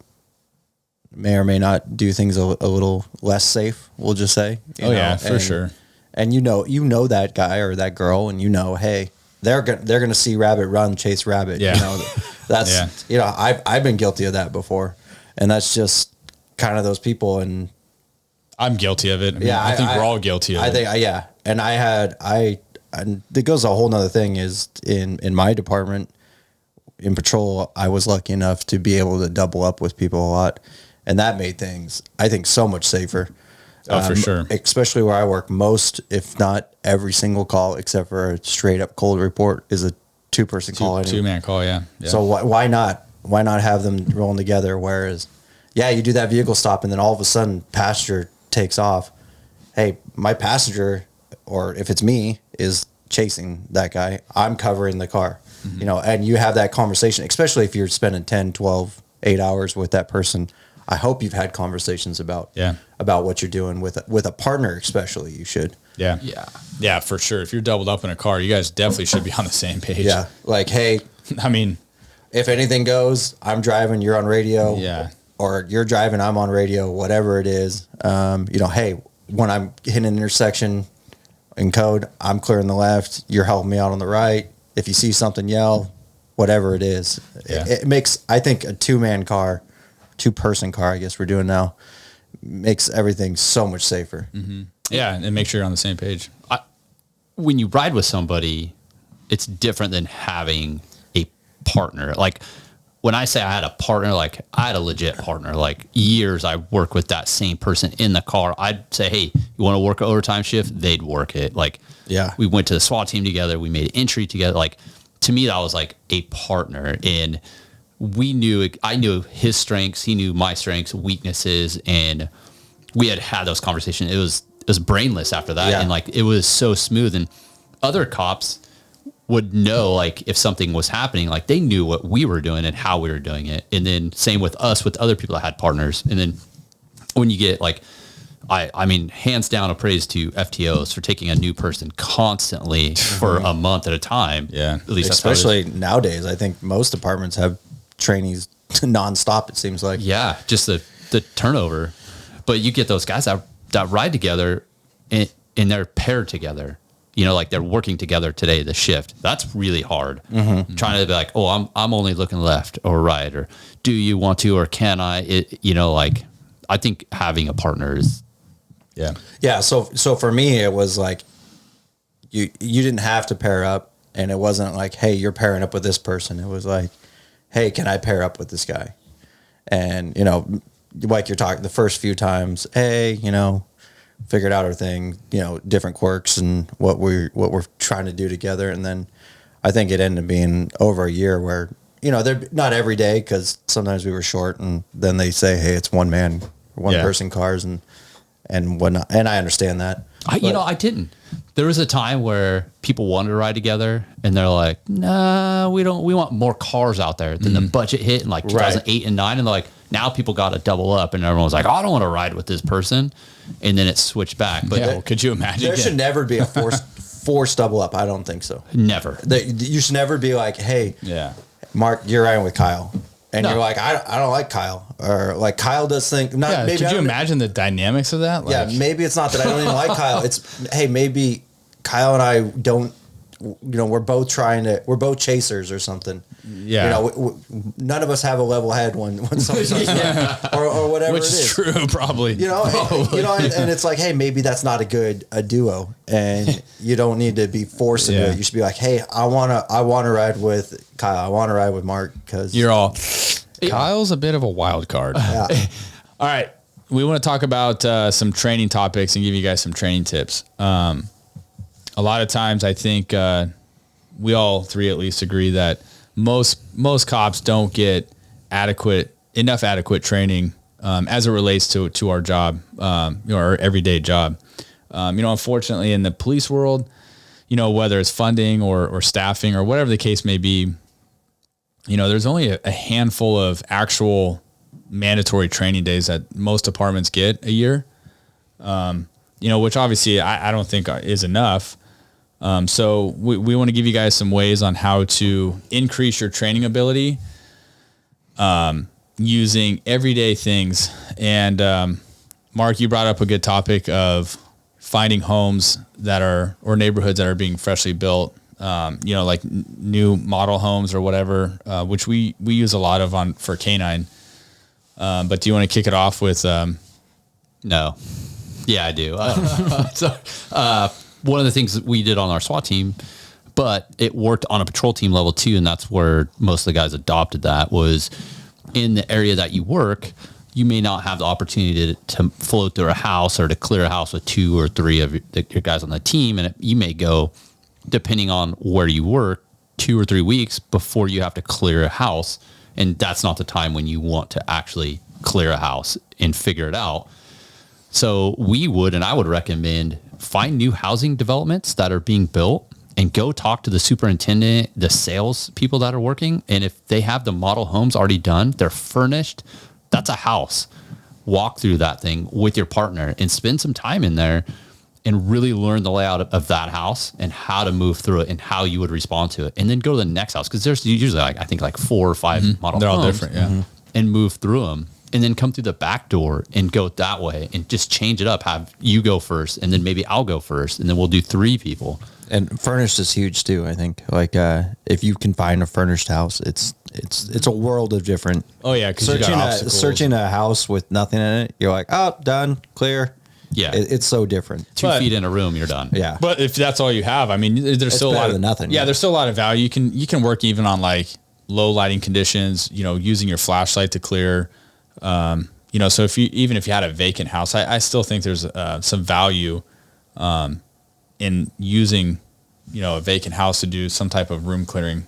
may or may not do things a little less safe. We'll just say, for sure. And you know that guy or that girl, and hey, they're gonna see rabbit run, chase rabbit. Yeah. That's I've been guilty of that before, and that's just kind of those people. And I'm guilty of it. I think we're all guilty of it. And it goes a whole nother thing is in my department in patrol, I was lucky enough to be able to double up with people a lot. And that made things, I think, so much safer. Oh, for sure. Especially where I work, most, if not every single call, except for a straight up cold report, is a two-person call. Two-man call, yeah. So why not have them rolling together? Whereas, you do that vehicle stop, and then all of a sudden, passenger takes off. Hey, my passenger, or if it's me, is chasing that guy. I'm covering the car, and you have that conversation, especially if you're spending 10, 12, 8 hours with that person. I hope you've had conversations about what you're doing with a partner, especially. You should. Yeah, for sure. If you're doubled up in a car, you guys definitely should be on the same page. Yeah, like, hey, I mean, if anything goes, I'm driving, you're on radio. Yeah. Or you're driving, I'm on radio, whatever it is. Hey, when I'm hitting an intersection in code, I'm clearing the left, you're helping me out on the right. If you see something, yell, whatever it is. Yeah. It makes, I think, a two-man car two-person car, I guess we're doing now, makes everything so much safer. Yeah, and make sure you're on the same page. When you ride with somebody, it's different than having a partner. Like when I say I had a partner, like I had a legit partner, like years I worked with that same person in the car. I'd say, hey, you want to work an overtime shift? They'd work it. Like, Yeah. we went to the SWAT team together. We made entry together. Like, to me, that was like a partner. And I knew his strengths. He knew my strengths, weaknesses. And we had those conversations. It was brainless after that. Yeah. And like, it was so smooth. And other cops would know, like, if something was happening, like they knew what we were doing and how we were doing it. And then same with us, with other people that had partners. And then when you get like, I mean, hands down, a praise to FTOs for taking a new person constantly for a month at a time. Yeah. At least Especially nowadays, I think most departments have trainees nonstop, it seems like. yeah, just the turnover. But you get those guys that ride together and they're paired together. You know, like they're working together today, the shift. That's really hard. Trying to be like, oh, I'm only looking left or right, or do you want to, or can I? Like, I think having a partner is, Yeah. So for me, it was like, you didn't have to pair up, and it wasn't like, hey, you're pairing up with this person. It was like, hey, can I pair up with this guy? And, like you're talking the first few times, hey, figured out our thing, different quirks and what we're trying to do together. And then I think it ended up being over a year where, they're not every day, because sometimes we were short, and then they say, hey, it's one person cars and whatnot. And I understand that. I didn't. There was a time where people wanted to ride together and they're like, nah, we want more cars out there. Then the budget hit in like 2008 and 9. And they're like, now people got to double up, and everyone's like, I don't want to ride with this person. And then it switched back. But Could you imagine? There should never be a forced double up. I don't think so. never. You should never be like, hey, Mark, you're riding with Kyle. And No. you're like, I don't like Kyle. Or like Kyle does think. Not, maybe Could you imagine the dynamics of that? Yeah, maybe it's not that I don't even like Kyle. It's, hey, maybe Kyle and I don't, we're both chasers or something. Yeah. None of us have a level head when something's or whatever Which it is. is true, probably. And it's like, hey, maybe that's not a duo, and you don't need to be forced into it. You should be like, hey, I wanna ride with Kyle. I want to ride with Mark, because You're all, Kyle's a bit of a wild card. Yeah. All right. We want to talk about some training topics and give you guys some training tips. A lot of times I think we all three at least agree that most cops don't get enough adequate training as it relates to our job, our everyday job. Unfortunately in the police world, whether it's funding or staffing or whatever the case may be, there's only a handful of actual mandatory training days that most departments get a year, which obviously I don't think is enough. So we want to give you guys some ways on how to increase your training ability, using everyday things. And, Mark, you brought up a good topic of finding homes or neighborhoods that are being freshly built, like new model homes or whatever, which we use a lot of for K9. But do you want to kick it off with, No. Yeah, I do. One of the things that we did on our SWAT team, but it worked on a patrol team level too, and that's where most of the guys adopted that, was in the area that you work, you may not have the opportunity to float through a house or to clear a house with 2 or 3 of your guys on the team. And you may go, depending on where you work, 2 or 3 weeks before you have to clear a house. And that's not the time when you want to actually clear a house and figure it out. So I would recommend find new housing developments that are being built and go talk to the superintendent, the sales people that are working. And if they have the model homes already done, they're furnished, that's a house. Walk through that thing with your partner and spend some time in there and really learn the layout of that house and how to move through it and how you would respond to it. And then go to the next house, because there's usually like 4 or 5 model homes. they're all different, yeah. And move through them. and then come through the back door and go that way and just change it up. Have you go first, and then maybe I'll go first, and then we'll do 3 people. And furnished is huge too. I think like if you can find a furnished house, it's a world of different. Oh yeah, because searching a house with nothing in it, you're like, oh, done, clear. Yeah, it's so different. 2 feet in a room, you're done. Yeah, but if that's all you have, I mean, there's still a lot of nothing. Yeah, there's still a lot of value. You can work even on like low lighting conditions. Using your flashlight to clear. So if you had a vacant house, I still think there's some value in using, a vacant house to do some type of room clearing.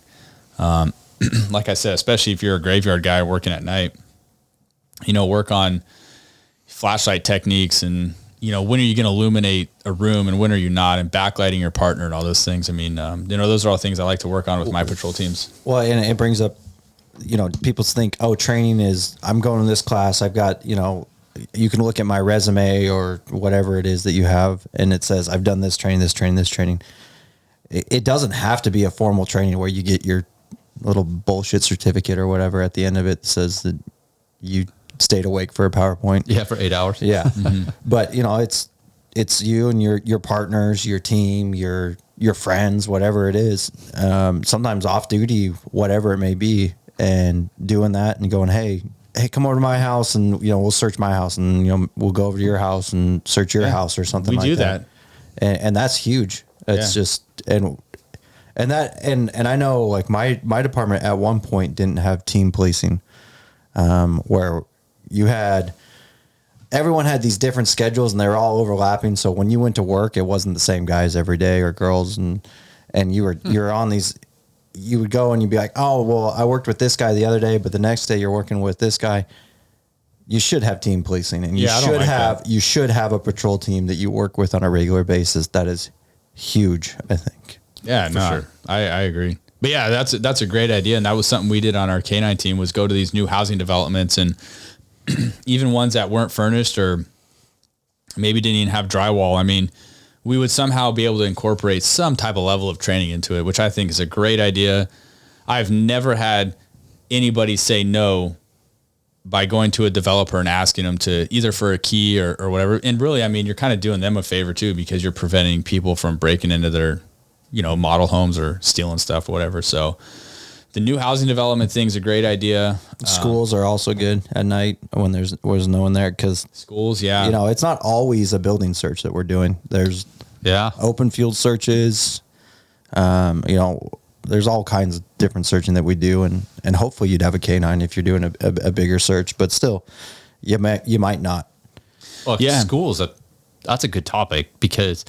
Like I said, especially if you're a graveyard guy working at night, work on flashlight techniques and, when are you going to illuminate a room and when are you not, and backlighting your partner and all those things. I mean, those are all things I like to work on with my patrol teams. Well, and it brings up, people think, oh, training is, I'm going to this class. I've got, you can look at my resume or whatever it is that you have, and it says, I've done this training, this training, this training. It doesn't have to be a formal training where you get your little bullshit certificate or whatever at the end of it that says that you stayed awake for a PowerPoint. Yeah, for 8 hours. Yeah. Mm-hmm. But, it's you and your partners, your team, your friends, whatever it is. Sometimes off duty, whatever it may be, and doing that and going, hey, come over to my house and, we'll search my house and, we'll go over to your house and search your house or something like that. We do that. And that's huge. It's just, and I know like my department at one point didn't have team policing, where everyone had these different schedules and they were all overlapping. So when you went to work, it wasn't the same guys every day or girls. And you're on these, you would go and you'd be like, oh, well, I worked with this guy the other day, but the next day you're working with this guy. You should have team policing, and you should have a patrol team that you work with on a regular basis. That is huge, I think. Yeah, for sure. I agree. But yeah, that's a great idea. And that was something we did on our K9 team, was go to these new housing developments, and even ones that weren't furnished or maybe didn't even have drywall. I mean, we would somehow be able to incorporate some type of level of training into it, which I think is a great idea. I've never had anybody say no by going to a developer and asking them to either for a key or whatever. And really, I mean, you're kind of doing them a favor too, because you're preventing people from breaking into their, model homes or stealing stuff or whatever. So the new housing development thing's a great idea. Schools are also good at night when there's no one there, because schools, yeah, it's not always a building search that we're doing. There's open field searches. There's all kinds of different searching that we do, and hopefully you'd have a K9 if you're doing a bigger search, but still, you might not. Well, schools, that's a good topic, because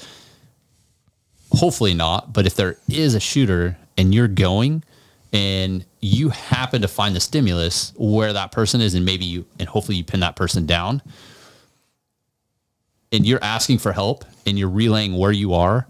hopefully not, but if there is a shooter and you're going and you happen to find the stimulus where that person is, and hopefully you pin that person down, and you're asking for help and you're relaying where you are,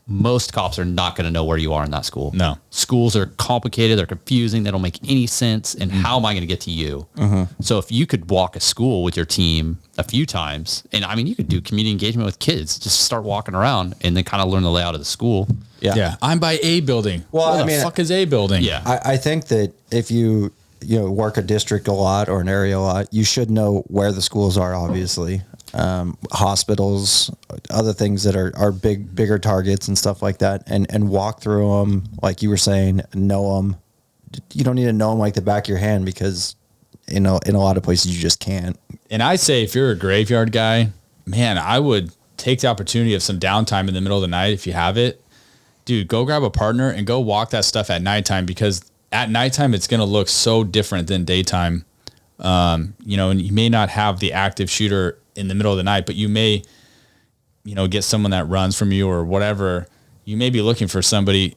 most cops are not going to know where you are in that school. No. Schools are complicated. They're confusing. They don't make any sense. And how am I going to get to you? Mm-hmm. So if you could walk a school with your team a few times, and I mean, you could do community engagement with kids, just start walking around and then kind of learn the layout of the school. Yeah. I'm by A building. Well, what the fuck is A building? Yeah. I think that if you work a district a lot or an area a lot, you should know where the schools are, obviously. Hospitals, other things that are bigger targets and stuff like that, and walk through them, like you were saying, know them. You don't need to know them like the back of your hand, because in a lot of places you just can't. And I say, if you're a graveyard guy, man, I would take the opportunity of some downtime in the middle of the night. If you have it, dude, go grab a partner and go walk that stuff at nighttime, because at nighttime it's going to look so different than daytime. And you may not have the active shooter in the middle of the night, but you may, get someone that runs from you or whatever. You may be looking for somebody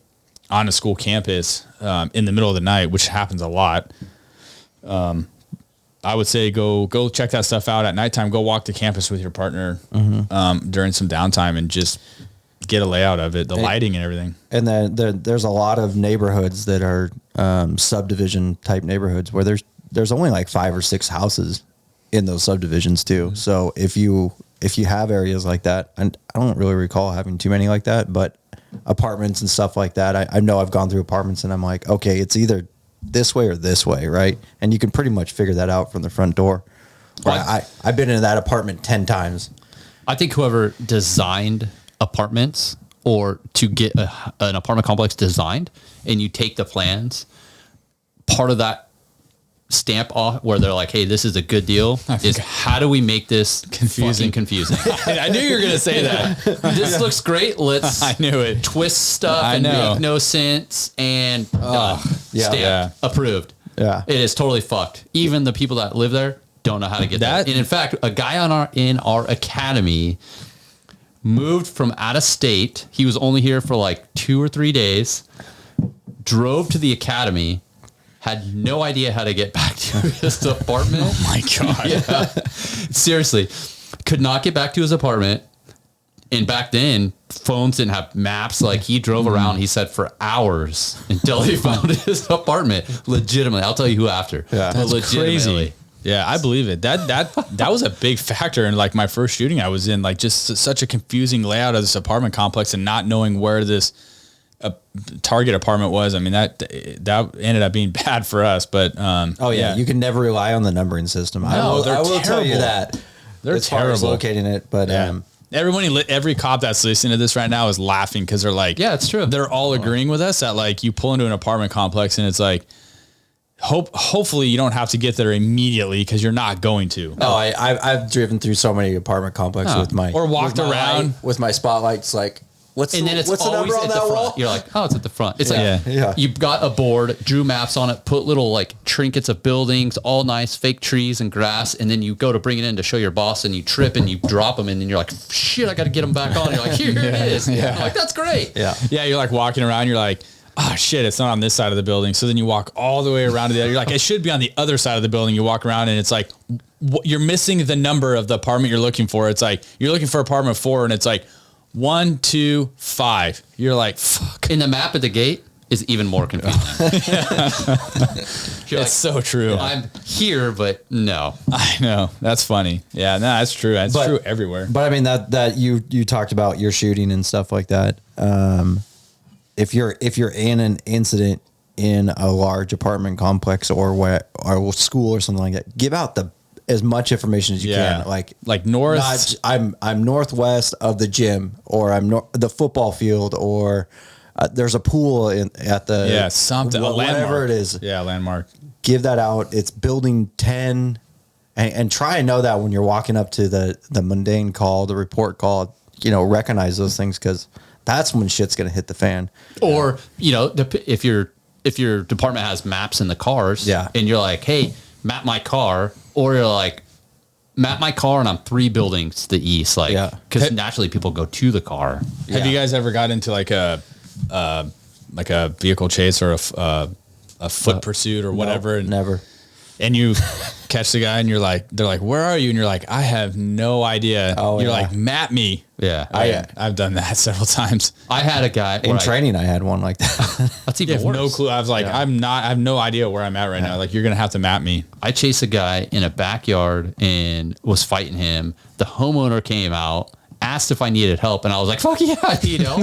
on a school campus in the middle of the night, which happens a lot. I would say go check that stuff out at nighttime. Go walk the campus with your partner during some downtime and just get a layout of it, the lighting and everything. And then there's a lot of neighborhoods that are subdivision type neighborhoods where there's only like 5 or 6 houses in those subdivisions too. Mm-hmm. So if you have areas like that, and I don't really recall having too many like that, but apartments and stuff like that, I know I've gone through apartments and I'm like, okay, it's either this way or this way, right? And you can pretty much figure that out from the front door. I've been in that apartment 10 times. I think whoever designed apartments or to get an apartment complex designed and you take the plans, part of that stamp off where they're like, hey, this is a good deal is how do we make this confusing? I knew you were going to say that. This looks great. Let's I knew it. Twist stuff and make no sense and done. Stamp. Approved. Yeah. It is totally fucked. Even the people that live there don't know how to get that. And in fact, a guy in our academy moved from out of state. He was only here for like 2 or 3 days, drove to the academy, had no idea how to get back to his apartment. Oh my God. Yeah. Seriously. Could not get back to his apartment. And back then, phones didn't have maps. Like he drove around, he said, for hours until he found his apartment. Legitimately. I'll tell you who after. Yeah. That's crazy. Yeah, I believe it. That was a big factor in like my first shooting I was in, like just such a confusing layout of this apartment complex and not knowing where this target apartment was. I mean, that ended up being bad for us, but you can never rely on the numbering system. I will tell you that. They're as far as terrible. locating it, but every cop that's listening to this right now is laughing because they're like, yeah, it's true. They're all agreeing with us that like you pull into an apartment complex and it's like, hopefully you don't have to get there immediately because you're not going to. Oh, I've driven through so many apartment complexes with my or walked with my around light, with my spotlights like. What's the number on that wall? You're like, oh, it's at the front. It's you've got a board, drew maps on it, put little like trinkets of buildings, all nice, fake trees and grass, and then you go to bring it in to show your boss, and you trip and you drop them, and then you're like, shit, I got to get them back on. And you're like, here it is. Yeah. Like, that's great. Yeah. Yeah, you're like walking around, you're like, oh shit, it's not on this side of the building. So then you walk all the way around to the other. You're like, it should be on the other side of the building. You walk around and it's like, you're missing the number of the apartment you're looking for. It's like, you're looking for apartment 4 and it's like, 1, 2, 5. You're like, fuck. And the map at the gate is even more confusing. It's like, so true. I'm here, but no. I know. That's funny. Yeah, no, that's true. That's true everywhere. But I mean that you talked about your shooting and stuff like that. If you're in an incident in a large apartment complex or school or something like that, give out as much information as you can. Like north. I'm northwest of the gym, or I'm the football field, or there's a pool at the something whatever it is. Yeah, landmark. Give that out. It's building 10, and try and know that when you're walking up to the mundane call, the report call. Recognize those things because that's when shit's gonna hit the fan. Or if your department has maps in the cars, and you're like, hey, map my car. Or you're like, map my car and I'm 3 buildings to the east. Like, because naturally people go to the car. Have you guys ever got into like a vehicle chase or a foot pursuit or whatever? No, never. And you catch the guy and they're like, where are you? And you're like, I have no idea. Oh, you're like, map me. Yeah. I've done that several times. I had a guy in training. I had one like that. That's even worse. No clue. I was like, I have no idea where I'm at right now. Like, you're going to have to map me. I chased a guy in a backyard and was fighting him. The homeowner came out, asked if I needed help. And I was like, fuck yeah, I need help.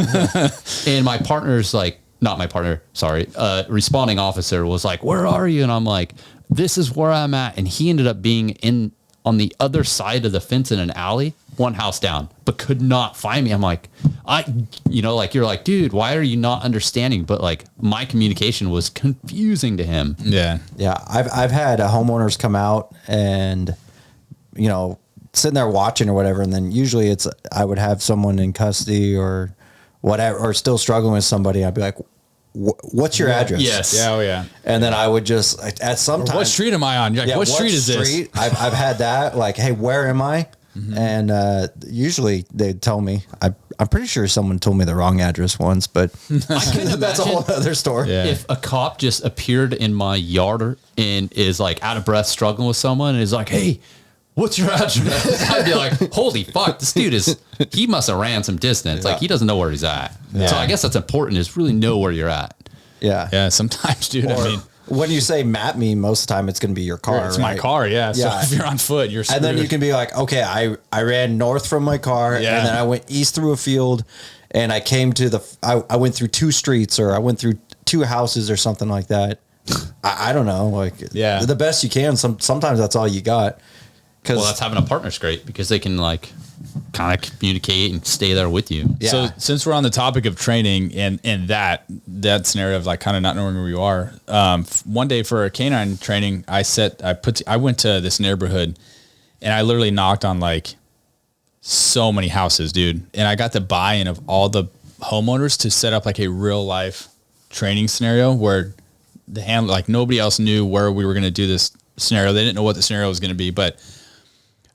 And my partner's like, not my partner, sorry. Responding officer was like, where are you? And I'm like, this is where I'm at. And he ended up being on the other side of the fence in an alley, 1 house down, but could not find me. I'm like, you're like, dude, why are you not understanding? But like my communication was confusing to him. Yeah. Yeah. I've had homeowners come out and, sitting there watching or whatever. And then usually I would have someone in custody or whatever, or still struggling with somebody. I'd be like, what's your address? Yes. Yeah. Oh yeah. And then I would just at some time, what street am I on? You're like, what street is this? I've had that. Like, hey, where am I? Mm-hmm. And usually they'd tell me. I'm pretty sure someone told me the wrong address once, but that's a whole other story. Yeah. If a cop just appeared in my yard and is like out of breath, struggling with someone, and is like, hey, what's your address? I'd be like, holy fuck, this dude he must have ran some distance. Like, he doesn't know where he's at. Yeah. So I guess that's important, is really know where you're at. Yeah. Yeah. Sometimes, dude, when you say map me, most of the time it's going to be your car. It's my car. Yeah. So if you're on foot, you're screwed. And then you can be like, okay, I ran north from my car and then I went east through a field and I came to I went through 2 streets, or I went through 2 houses or something like that. I don't know. Like, the best you can. Sometimes that's all you got. Well, that's having a partner's great because they can like kind of communicate and stay there with you. Yeah. So since we're on the topic of training and that scenario of like kind of not knowing where you are, one day for a K9 training, I went to this neighborhood and I literally knocked on like so many houses, dude. And I got the buy-in of all the homeowners to set up like a real life training scenario where like nobody else knew where we were going to do this scenario. They didn't know what the scenario was going to be, but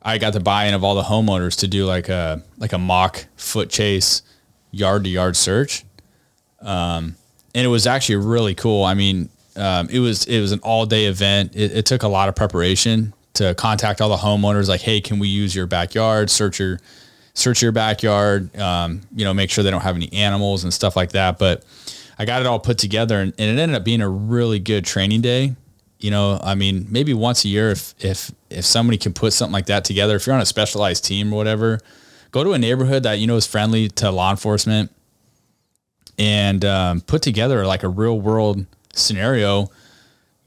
I got the buy-in of all the homeowners to do like a mock foot chase, yard to yard search. And it was actually really cool. I mean, it was an all day event. It took a lot of preparation to contact all the homeowners. Like, hey, can we use your backyard? Search your backyard. Make sure they don't have any animals and stuff like that. But I got it all put together and it ended up being a really good training day. I mean, maybe once a year, if somebody can put something like that together, if you're on a specialized team or whatever, go to a neighborhood that, is friendly to law enforcement and, put together like a real world scenario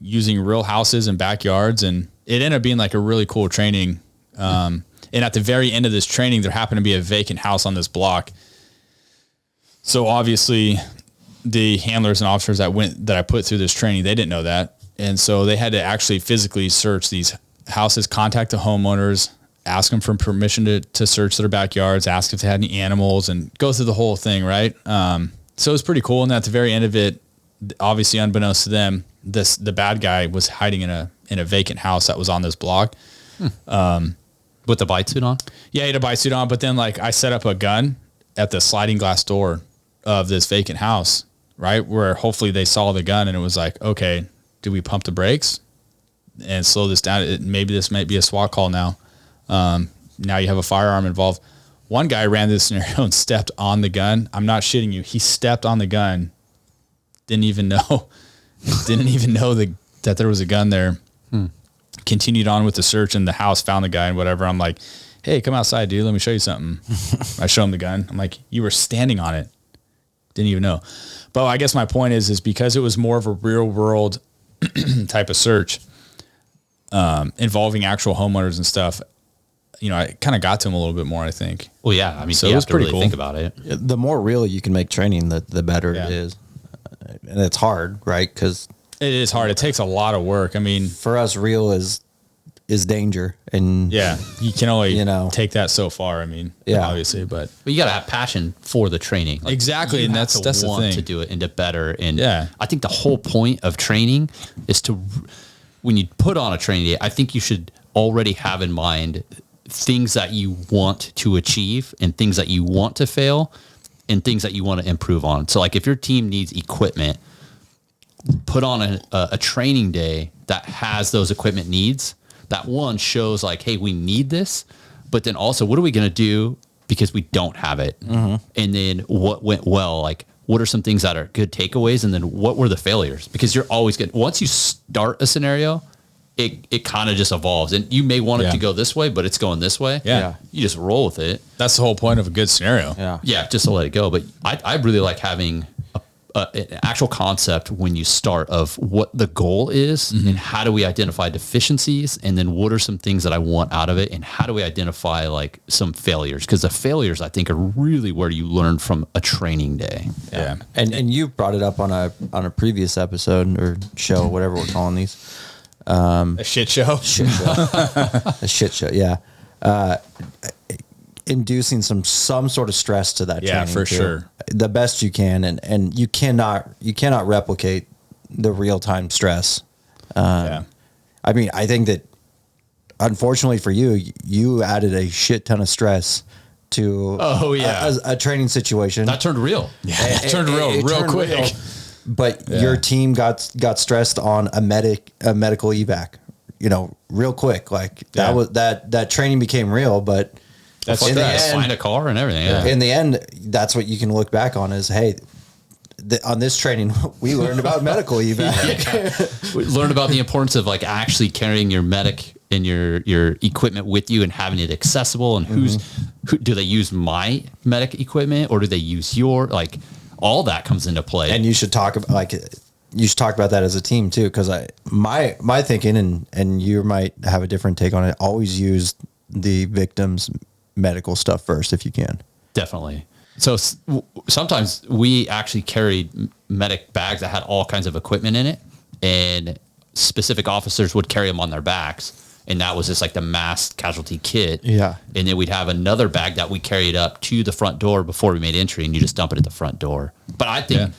using real houses and backyards. And it ended up being like a really cool training. And at the very end of this training, there happened to be a vacant house on this block. So obviously the handlers and officers that I put through this training, they didn't know that. And so they had to actually physically search these houses, contact the homeowners, ask them for permission to search their backyards, ask if they had any animals and go through the whole thing. Right. So it was pretty cool. And at the very end of it, obviously unbeknownst to them, the bad guy was hiding in a vacant house that was on this block. With the bite suit on? Yeah, he had a bite suit on, but then like I set up a gun at the sliding glass door of this vacant house, right? Where hopefully they saw the gun and it was like, okay, do we pump the brakes and slow this down? Maybe this might be a SWAT call now. Now you have a firearm involved. One guy ran this scenario and stepped on the gun. I'm not shitting you. He stepped on the gun. Didn't even know that there was a gun there. Continued on with the search in the house, found the guy and whatever. I'm like, hey, come outside, dude. Let me show you something. I show him the gun. I'm like, you were standing on it. Didn't even know. But I guess my point is because it was more of a real world type of search, involving actual homeowners and stuff, I kind of got to him a little bit more, I think. Well, yeah. I mean, so you it was have to pretty really cool. think about it. The more real you can make training, the better Yeah. it is. And it's hard, right? Because It is hard. It takes a lot of work. I mean, for us, real is danger. And yeah, you can only take that so far. I mean, Yeah. obviously, but you got to have passion for the training. Like, exactly. you And have that's to the want thing to do it and to better. And Yeah. I think the whole point of training is when you put on a training day, I think you should already have in mind things that you want to achieve and things that you want to fail and things that you want to improve on. So like if your team needs equipment, put on a training day that has those equipment needs. That one shows like, hey, we need this, but then also what are we going to do because we don't have it? Mm-hmm. And then what went well, like what are some things that are good takeaways? And then what were the failures? Because you're always good. Once you start a scenario, it kind of just evolves and you may want it to go this way, but it's going this way. Yeah. You just roll with it. that's the whole point of a good scenario. Yeah. Just to let it go. But I really like having an actual concept when you start of what the goal is and how do we identify deficiencies and then what are some things that I want out of it and how do we identify like some failures, because the failures I think are really where you learn from a training day. Yeah. And you brought it up on a previous episode or show, whatever we're calling these. A shit show. A shit show. Yeah. Inducing some sort of stress to that. Yeah, training for too. sure. The best you can. And you cannot replicate the real time stress. Yeah. I mean, I think that unfortunately for you added a shit ton of stress to a training situation. That turned real. Yeah. It turned real quick. But your team got stressed on a medical evac, real quick. Like that was that training became real, but That's in the stress. end, Find a car and everything. Yeah. in the end, that's what you can look back on is, hey, on this training, we learned about medical evac. We learned about the importance of like actually carrying your medic and your equipment with you and having it accessible and who do they use my medic equipment or do they use your, like all that comes into play. And you should talk about like you should talk about that as a team too. Cause my thinking and you might have a different take on it. Always use the victim's medical stuff first if you can. Definitely. So sometimes we actually carried medic bags that had all kinds of equipment in it, and specific officers would carry them on their backs. And that was just like the mass casualty kit. Yeah. And then we'd have another bag that we carried up to the front door before we made entry, and you just dump it at the front door. But I think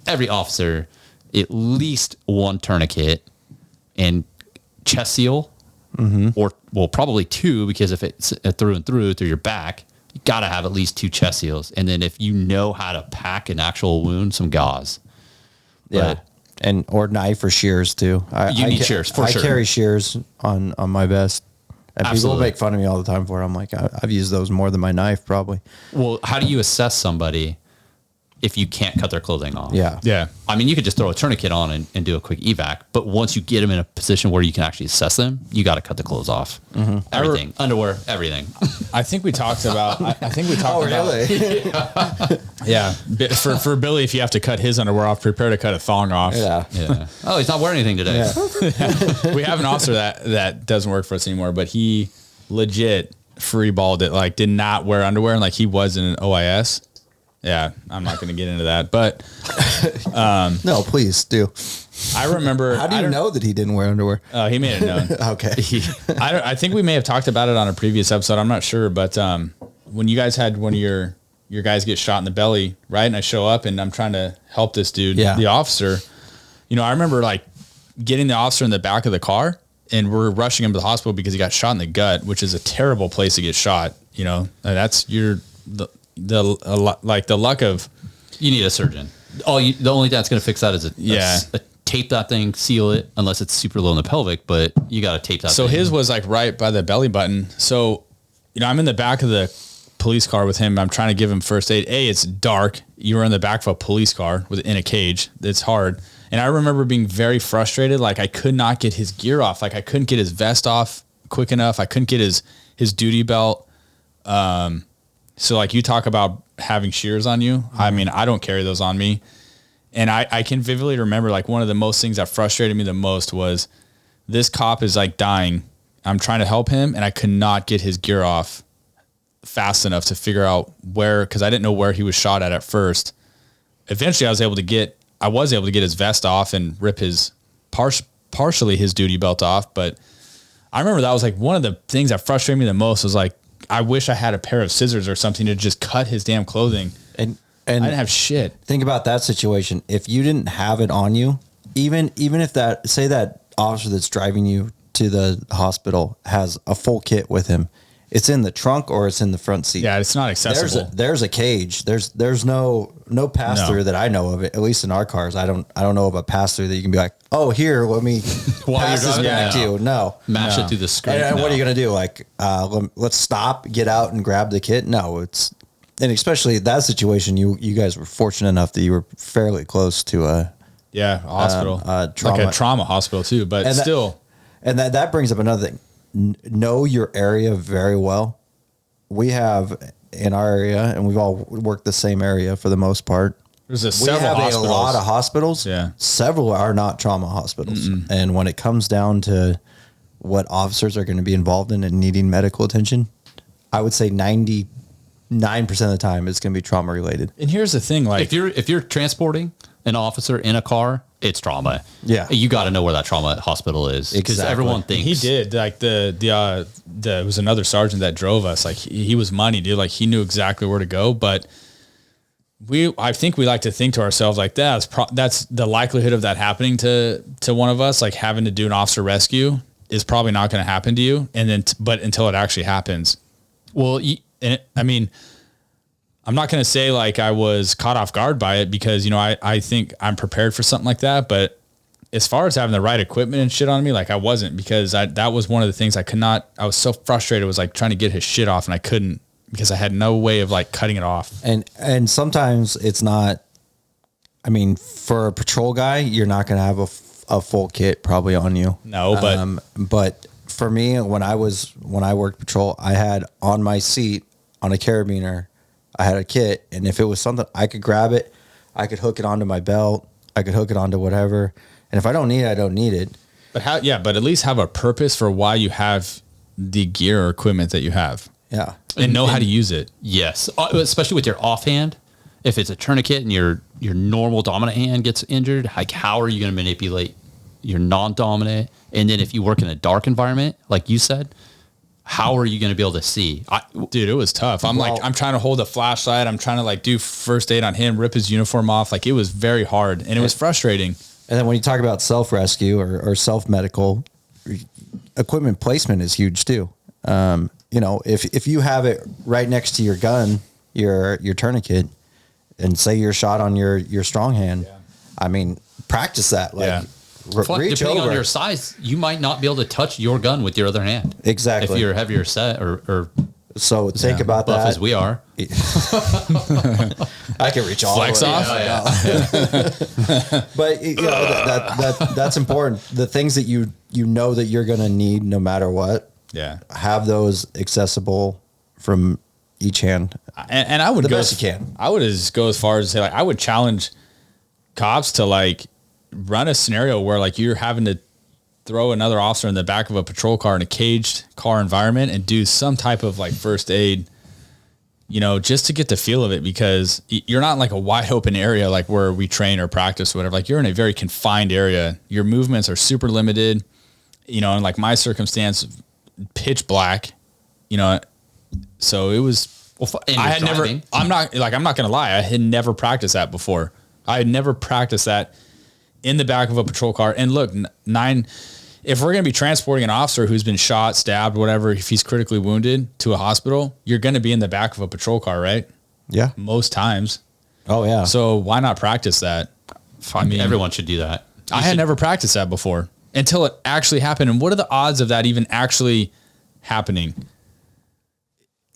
every officer, at least one tourniquet and chest seal, or well, probably two, because if it's through and through your back, you got to have at least 2 chest seals. And then if you know how to pack an actual wound, some gauze. Yeah. And or knife or shears too. You need shears for sure. I carry shears on my vest. And Absolutely. people make fun of me all the time for it. I'm like, I've used those more than my knife probably. Well, how do you assess somebody if you can't cut their clothing off? Yeah. Yeah. I mean, you could just throw a tourniquet on and do a quick evac, but once you get them in a position where you can actually assess them, you got to cut the clothes off. Everything, underwear, everything. I think we talked about. I think we talked about. Really? Yeah. For Billy, if you have to cut his underwear off, prepare to cut a thong off. Yeah. Yeah. Oh, he's not wearing anything today. Yeah. We have an officer that doesn't work for us anymore, but he legit freeballed it. Like, did not wear underwear, and like he was in an OIS. Yeah, I'm not going to get into that, but No, please do. I remember. How do you know that he didn't wear underwear? He made it known. Okay. I think we may have talked about it on a previous episode. I'm not sure, but when you guys had one of your guys get shot in the belly, right? And I show up and I'm trying to help this dude, the officer. You know, I remember like getting the officer in the back of the car, and we're rushing him to the hospital because he got shot in the gut, which is a terrible place to get shot. You know, and that's the luck of. You need a surgeon. The only thing that's going to fix that is a tape that thing, seal it, unless it's super low in the pelvic, but you got to tape that So thing. his was like right by the belly button. So, you know, I'm in the back of the police car with him. I'm trying to give him first aid. It's dark. You were in the back of a police car in a cage. It's hard. And I remember being very frustrated. Like I could not get his gear off. Like I couldn't get his vest off quick enough. I couldn't get his duty belt. So like you talk about having shears on you. I mean, I don't carry those on me. And I can vividly remember like one of the most things that frustrated me the most was this cop is like dying. I'm trying to help him and I could not get his gear off fast enough to figure out where, cause I didn't know where he was shot at first. Eventually I was able to get his vest off and rip his partially his duty belt off. But I remember that was like one of the things that frustrated me the most was like, I wish I had a pair of scissors or something to just cut his damn clothing. And I didn't have shit. Think about that situation. If you didn't have it on you, even if that officer that's driving you to the hospital has a full kit with him, it's in the trunk or it's in the front seat. Yeah, it's not accessible. There's a cage. There's no pass through that I know of. At least in our cars, I don't know of a pass through that you can be like, oh, here, let me pass this back to you. No, mash it through the screen. And what are you gonna do? Like, let's stop, get out, and grab the kit? No, and especially that situation. You guys were fortunate enough that you were fairly close to a hospital, trauma. like a trauma hospital too. But and still, that brings up another thing. Know your area very well. We have in our area, and we've all worked the same area for the most part. We have a lot of hospitals. Yeah. Several are not trauma hospitals. And when it comes down to what officers are going to be involved in and needing medical attention, I would say 99% of the time it's going to be trauma related. And here's the thing, like if you're transporting an officer in a car, it's trauma. Yeah. You got to know where that trauma hosptal is because everyone thinks he did. Like it was another sergeant that drove us. Like he was money, dude. Like he knew exactly where to go. But I think we like to think to ourselves like that's the likelihood of that happening to one of us. Like having to do an officer rescue is probably not going to happen to you. And then, but until it actually happens, well, I mean, I'm not going to say like I was caught off guard by it because, you know, I think I'm prepared for something like that. But as far as having the right equipment and shit on me, like I wasn't, because that was one of the things I was so frustrated. It was like trying to get his shit off and I couldn't because I had no way of like cutting it off. And sometimes it's not, I mean, for a patrol guy, you're not going to have a full kit probably on you. No, but for me, when I worked patrol, I had on my seat on a carabiner, I had a kit, and if it was something I could grab it, I could hook it onto my belt, I could hook it onto whatever. And if I don't need it, I don't need it. But at least have a purpose for why you have the gear or equipment that you have. Yeah. And know how to use it. Yes. Especially with your offhand. If it's a tourniquet and your normal dominant hand gets injured, like how are you going to manipulate your non-dominant? And then if you work in a dark environment, like you said, how are you going to be able to see? Dude, it was tough. I'm trying to hold a flashlight. I'm trying to like do first aid on him, rip his uniform off. Like it was very hard and it was frustrating. And then when you talk about self-rescue or self-medical, equipment placement is huge too. You know, if you have it right next to your gun, your tourniquet, and say you're shot on your strong hand, I mean, practice that. Like, reach depending over. on your size, you might not be able to touch your gun with your other hand. Exactly. If you're heavier set or so think about buff that. as we are. I can reach all Flex the way. off. Yeah. But you know, that's important. The things that you know that you're going to need no matter what. Yeah. Have those accessible from each hand. And I would the go best you can. I would just go as far as to say, like, I would challenge cops to like run a scenario where like you're having to throw another officer in the back of a patrol car in a caged car environment and do some type of like first aid, you know, just to get the feel of it, because you're not in like a wide open area, like where we train or practice or whatever. Like you're in a very confined area. Your movements are super limited, you know, and like my circumstance, pitch black, you know, so it was, I had never, I'm not going to lie. I had never practiced that before. I had never practiced that in the back of a patrol car. And look, if we're going to be transporting an officer who's been shot, stabbed, whatever, if he's critically wounded to a hospital, you're going to be in the back of a patrol car, right? Yeah. Most times. Oh yeah. So why not practice that? I mean, everyone should do that. I had never practiced that before until it actually happened. And what are the odds of that even actually happening?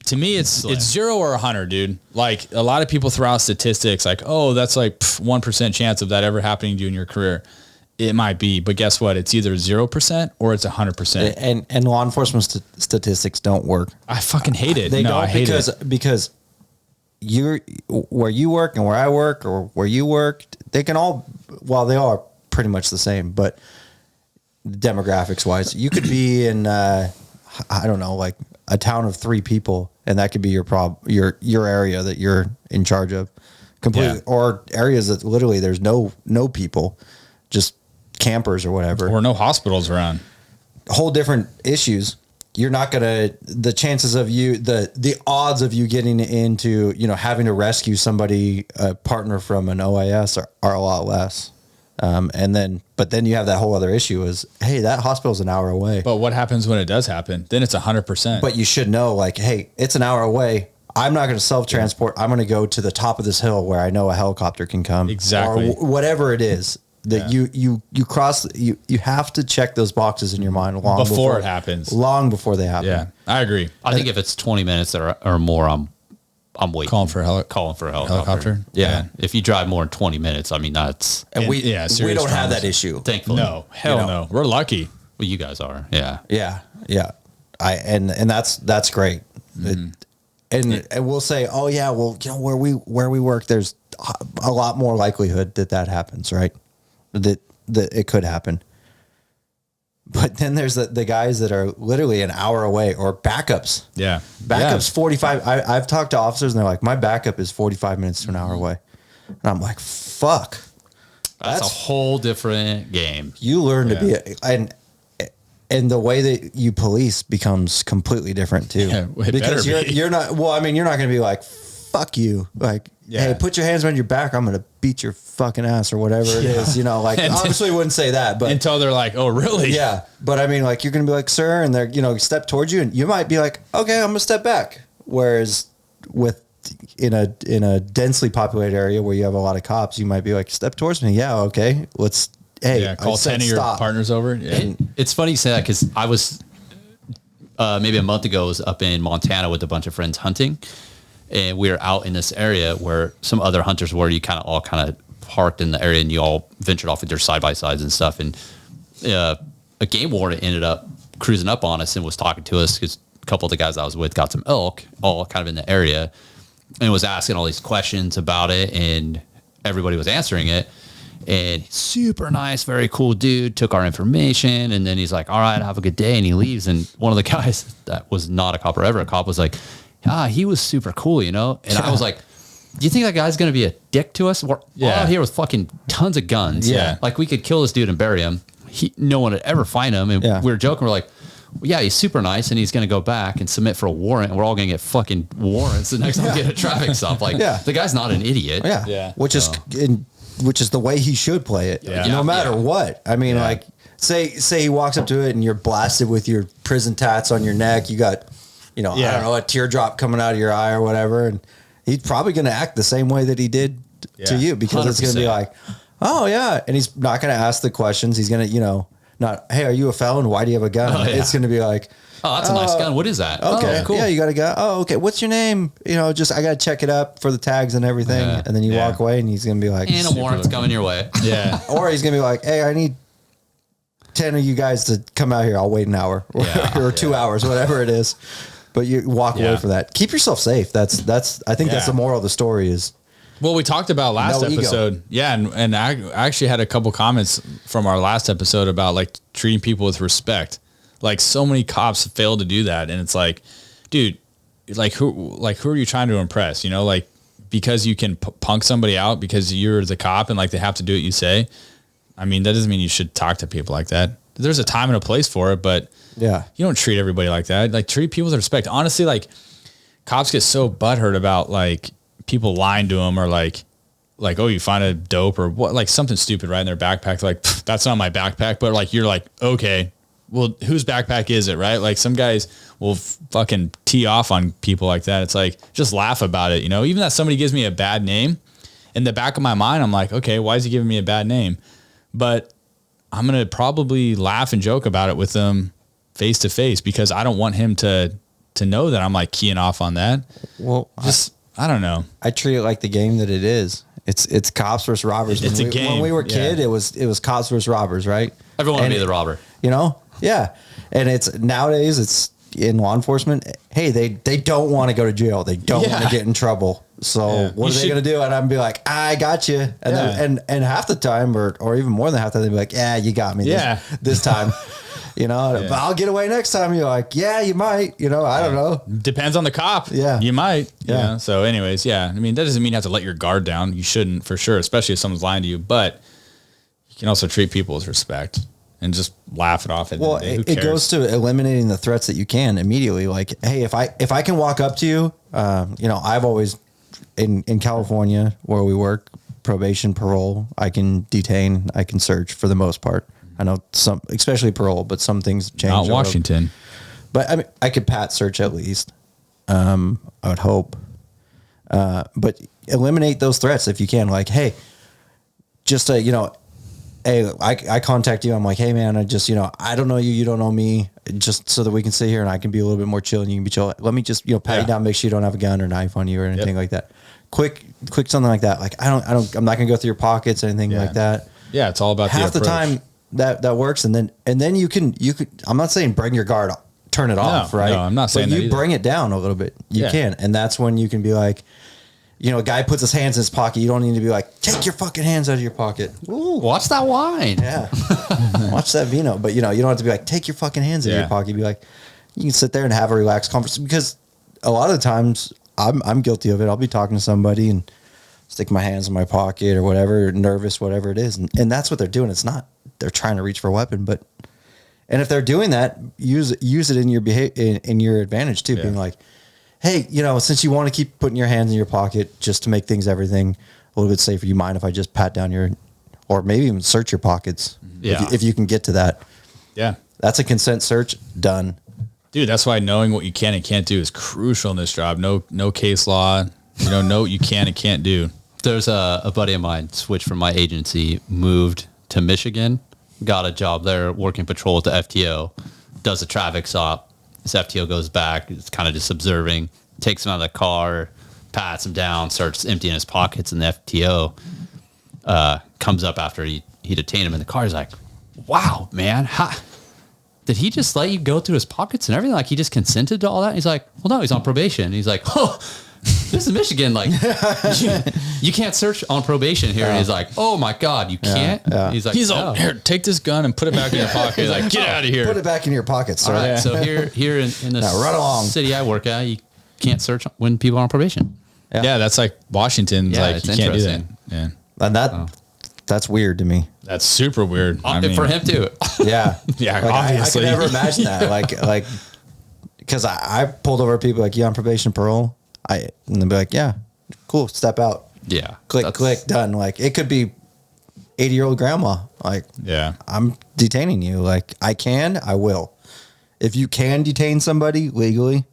To me, it's 0 or 100, dude. Like a lot of people throw out statistics like, oh, that's like 1% chance of that ever happening to you in your career. It might be, but guess what? It's either 0% or it's 100%. And law enforcement statistics don't work. I fucking hate it. They no, don't I hate it. because you're where you work and where I work or where you work, they can all, well, they all are pretty much the same, but demographics wise, you could be in, I don't know, like a town of 3 people, and that could be your area that you're in charge of completely, or areas that literally there's no people, just campers or whatever, or no hospitals around. Whole different issues. You're not gonna, the chances of you, the odds of you getting into, you know, having to rescue somebody, a partner from an OIS are a lot less. But then you have that whole other issue is, hey, that hospital's an hour away. But what happens when it does happen? Then it's 100%. But you should know, like, hey, it's an hour away. I'm not going to self-transport. I'm going to go to the top of this hill where I know a helicopter can come. Exactly. Or whatever it is that you cross, you have to check those boxes in your mind long before it happens. Long before they happen. Yeah, I agree. I think if it's 20 minutes or more, I'm waiting. Calling for a helicopter. Yeah. If you drive more than 20 minutes, I mean, that's... And we don't have that issue. Thankfully. No, hell no. We're lucky. Well, you guys are. Yeah. Yeah. Yeah. And that's great. Mm-hmm. And we'll say, oh yeah, well, you know, where we work, there's a lot more likelihood that happens, right? That it could happen. But then there's the guys that are literally an hour away, or backups. Yeah. Backups 45. I've talked to officers and they're like, my backup is 45 minutes to an hour away. And I'm like, fuck. That's a whole different game. You learn to be, and the way that you police becomes completely different too. Yeah, because you're not, well, I mean, you're not going to be like, fuck you. Like, hey, put your hands on your back. I'm going to beat your fucking ass or whatever it is, you know, like obviously wouldn't say that, but until they're like, oh really? Yeah. But I mean, like, you're going to be like, sir, and they're, you know, step towards you and you might be like, okay, I'm going to step back. Whereas in a densely populated area where you have a lot of cops, you might be like, step towards me. Yeah. Okay. Let's, call 10 of your partners over. Yeah. And it's funny you say that, because I was maybe a month ago, I was up in Montana with a bunch of friends hunting, and we were out in this area where some other hunters were. You all parked in the area, and you all ventured off with your side-by-sides and stuff. And a game warden ended up cruising up on us and was talking to us, because a couple of the guys I was with got some elk all kind of in the area, and was asking all these questions about it, and everybody was answering it. And super nice, very cool dude, took our information. And then he's like, all right, have a good day. And he leaves. And one of the guys that was not a cop or ever a cop was like, he was super cool, you know? And I was like, do you think that guy's going to be a dick to us? We're all out here with fucking tons of guns. Yeah. Like we could kill this dude and bury him. No one would ever find him. And we were joking. We're like, yeah, he's super nice, and he's going to go back and submit for a warrant, and we're all going to get fucking warrants the next time we get a traffic stop. Like, the guy's not an idiot. Yeah. Which is the way he should play it, no matter what. I mean, like, say he walks up to it, and you're blasted with your prison tats on your neck. You got, I don't know, a teardrop coming out of your eye or whatever, and he's probably going to act the same way that he did to you, because 100%. It's going to be like, oh yeah, and he's not going to ask the questions. He's going to, not, hey, are you a felon? Why do you have a gun? It's going to be like, oh, that's a nice gun. What is that? Okay, cool. Yeah, you got a gun. Oh, okay. What's your name? I got to check it up for the tags and everything. And then you walk away, and he's going to be like, and a warrant's coming your way. Yeah. Or he's going to be like, hey, I need 10 of you guys to come out here. I'll wait an hour or 2 hours, whatever it is. But you walk away from that. Keep yourself safe. I think that's the moral of the story is. Well, we talked about last episode. Ego. Yeah. And I actually had a couple comments from our last episode about like treating people with respect. Like so many cops fail to do that. And it's like, dude, who are you trying to impress? Like because you can punk somebody out because you're the cop and like they have to do what you say. I mean, that doesn't mean you should talk to people like that. There's a time and a place for it, but you don't treat everybody like that. Like treat people with respect. Honestly, like cops get so butthurt about like people lying to them or like, oh, you find a dope or what, like something stupid right in their backpack. Like, that's not my backpack, but like, you're like, okay, well, whose backpack is it? Right. Like some guys will fucking tee off on people like that. It's like, just laugh about it. Even that somebody gives me a bad name in the back of my mind, I'm like, okay, why is he giving me a bad name? But I'm going to probably laugh and joke about it with them face to face because I don't want him to know that I'm like keying off on that. Well, I don't know. I treat it like the game that it is. It's cops versus robbers. It's a game. When we were kid, it was cops versus robbers, right? Everyone wanted to be the robber. Yeah. And it's nowadays it's in law enforcement. Hey, they don't want to go to jail. They don't want to get in trouble. So what are they going to do? And I'm be like, I got you. And then, and half the time, or even more than half the time, they'd be like, yeah, you got me this time. But I'll get away next time. You're like, yeah, you might. I don't know. Depends on the cop. Yeah, you might. Yeah. So, anyways, I mean, that doesn't mean you have to let your guard down. You shouldn't, for sure, especially if someone's lying to you. But you can also treat people with respect and just laugh it off. Well, it goes to eliminating the threats that you can immediately. Like, hey, if I can walk up to you, I've always in California where we work, probation, parole, I can detain, I can search for the most part. I know some, especially parole, but some things change. Not Washington. But I mean, I could pat search at least. I would hope. But eliminate those threats if you can. Like, hey, just hey, I contact you. I'm like, hey man, I just, I don't know you. You don't know me. Just so that we can sit here and I can be a little bit more chill and you can be chill. Let me just, pat you down, make sure you don't have a gun or knife on you or anything like that. Quick something like that. Like, I'm not going to go through your pockets or anything like that. Yeah. It's all about half the time that works. And then you could, I'm not saying bring your guard, turn it off, right? No, I'm not saying but that you bring it down a little bit. You can. And that's when you can be like, a guy puts his hands in his pocket. You don't need to be like, take your fucking hands out of your pocket. Ooh, watch that wine. Yeah. Watch that vino. But, you don't have to be like, take your fucking hands out of your pocket. Be like, you can sit there and have a relaxed conversation. Because a lot of the times I'm guilty of it. I'll be talking to somebody and stick my hands in my pocket or whatever, nervous, whatever it is. And that's what they're doing. It's not, they're trying to reach for a weapon, and if they're doing that, use it in your behavior, in your advantage too. Being like, hey, since you want to keep putting your hands in your pocket just to make everything a little bit safer, you mind if I just pat down or maybe even search your pockets? Yeah. If you can get to that. Yeah. That's a consent search. Done. Dude, that's why knowing what you can and can't do is crucial in this job. No case law, know what you can and can't do. There's a buddy of mine switched from my agency, moved to Michigan, got a job there working patrol at the FTO, does a traffic stop. This FTO goes back, it's kind of just observing, takes him out of the car, pats him down, starts emptying his pockets, and the FTO comes up after he detained him in the car. He's like, wow, man, did he just let you go through his pockets and everything? Like, he just consented to all that? And he's like, well, no, he's on probation. And he's like, oh, this is Michigan. Like, you can't search on probation here. And he's like, oh my God, you can't. Yeah. He's like, here, take this gun and put it back in your pocket. He's like, get out of here. Put it back in your pocket, sir. all right. So here in the run along. city I work at, you can't search when people are on probation. Yeah, that's like Washington. Yeah, like it's you can't do that. interesting. Yeah, And that's weird to me. that's super weird. I mean, For him too. Yeah. Yeah, Like, obviously. I could never imagine that. Like, because I pulled over people like, you on probation, parole? And they'd be like, yeah, cool, step out. Yeah. Click, done. Like, it could be 80-year-old grandma. Like, yeah, I'm detaining you. Like, I will. If you can detain somebody legally,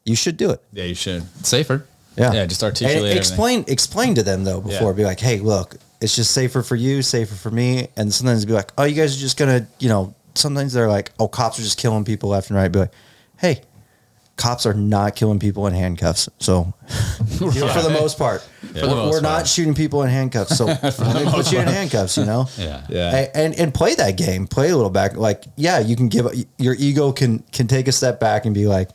you should do it. yeah, you should. Safer. Yeah, just articulate And explain to them though before. Yeah. Be like, hey, look, it's just safer for you, safer for me. And sometimes be like, oh, you guys are just gonna, sometimes they're like, oh, cops are just killing people left and right. Be like, hey, cops are not killing people in handcuffs. So for the most part, we're not shooting people in handcuffs. So let me put you in handcuffs, Yeah. Yeah. And play that game, play a little back. Like, yeah, you can your ego can take a step back and be like,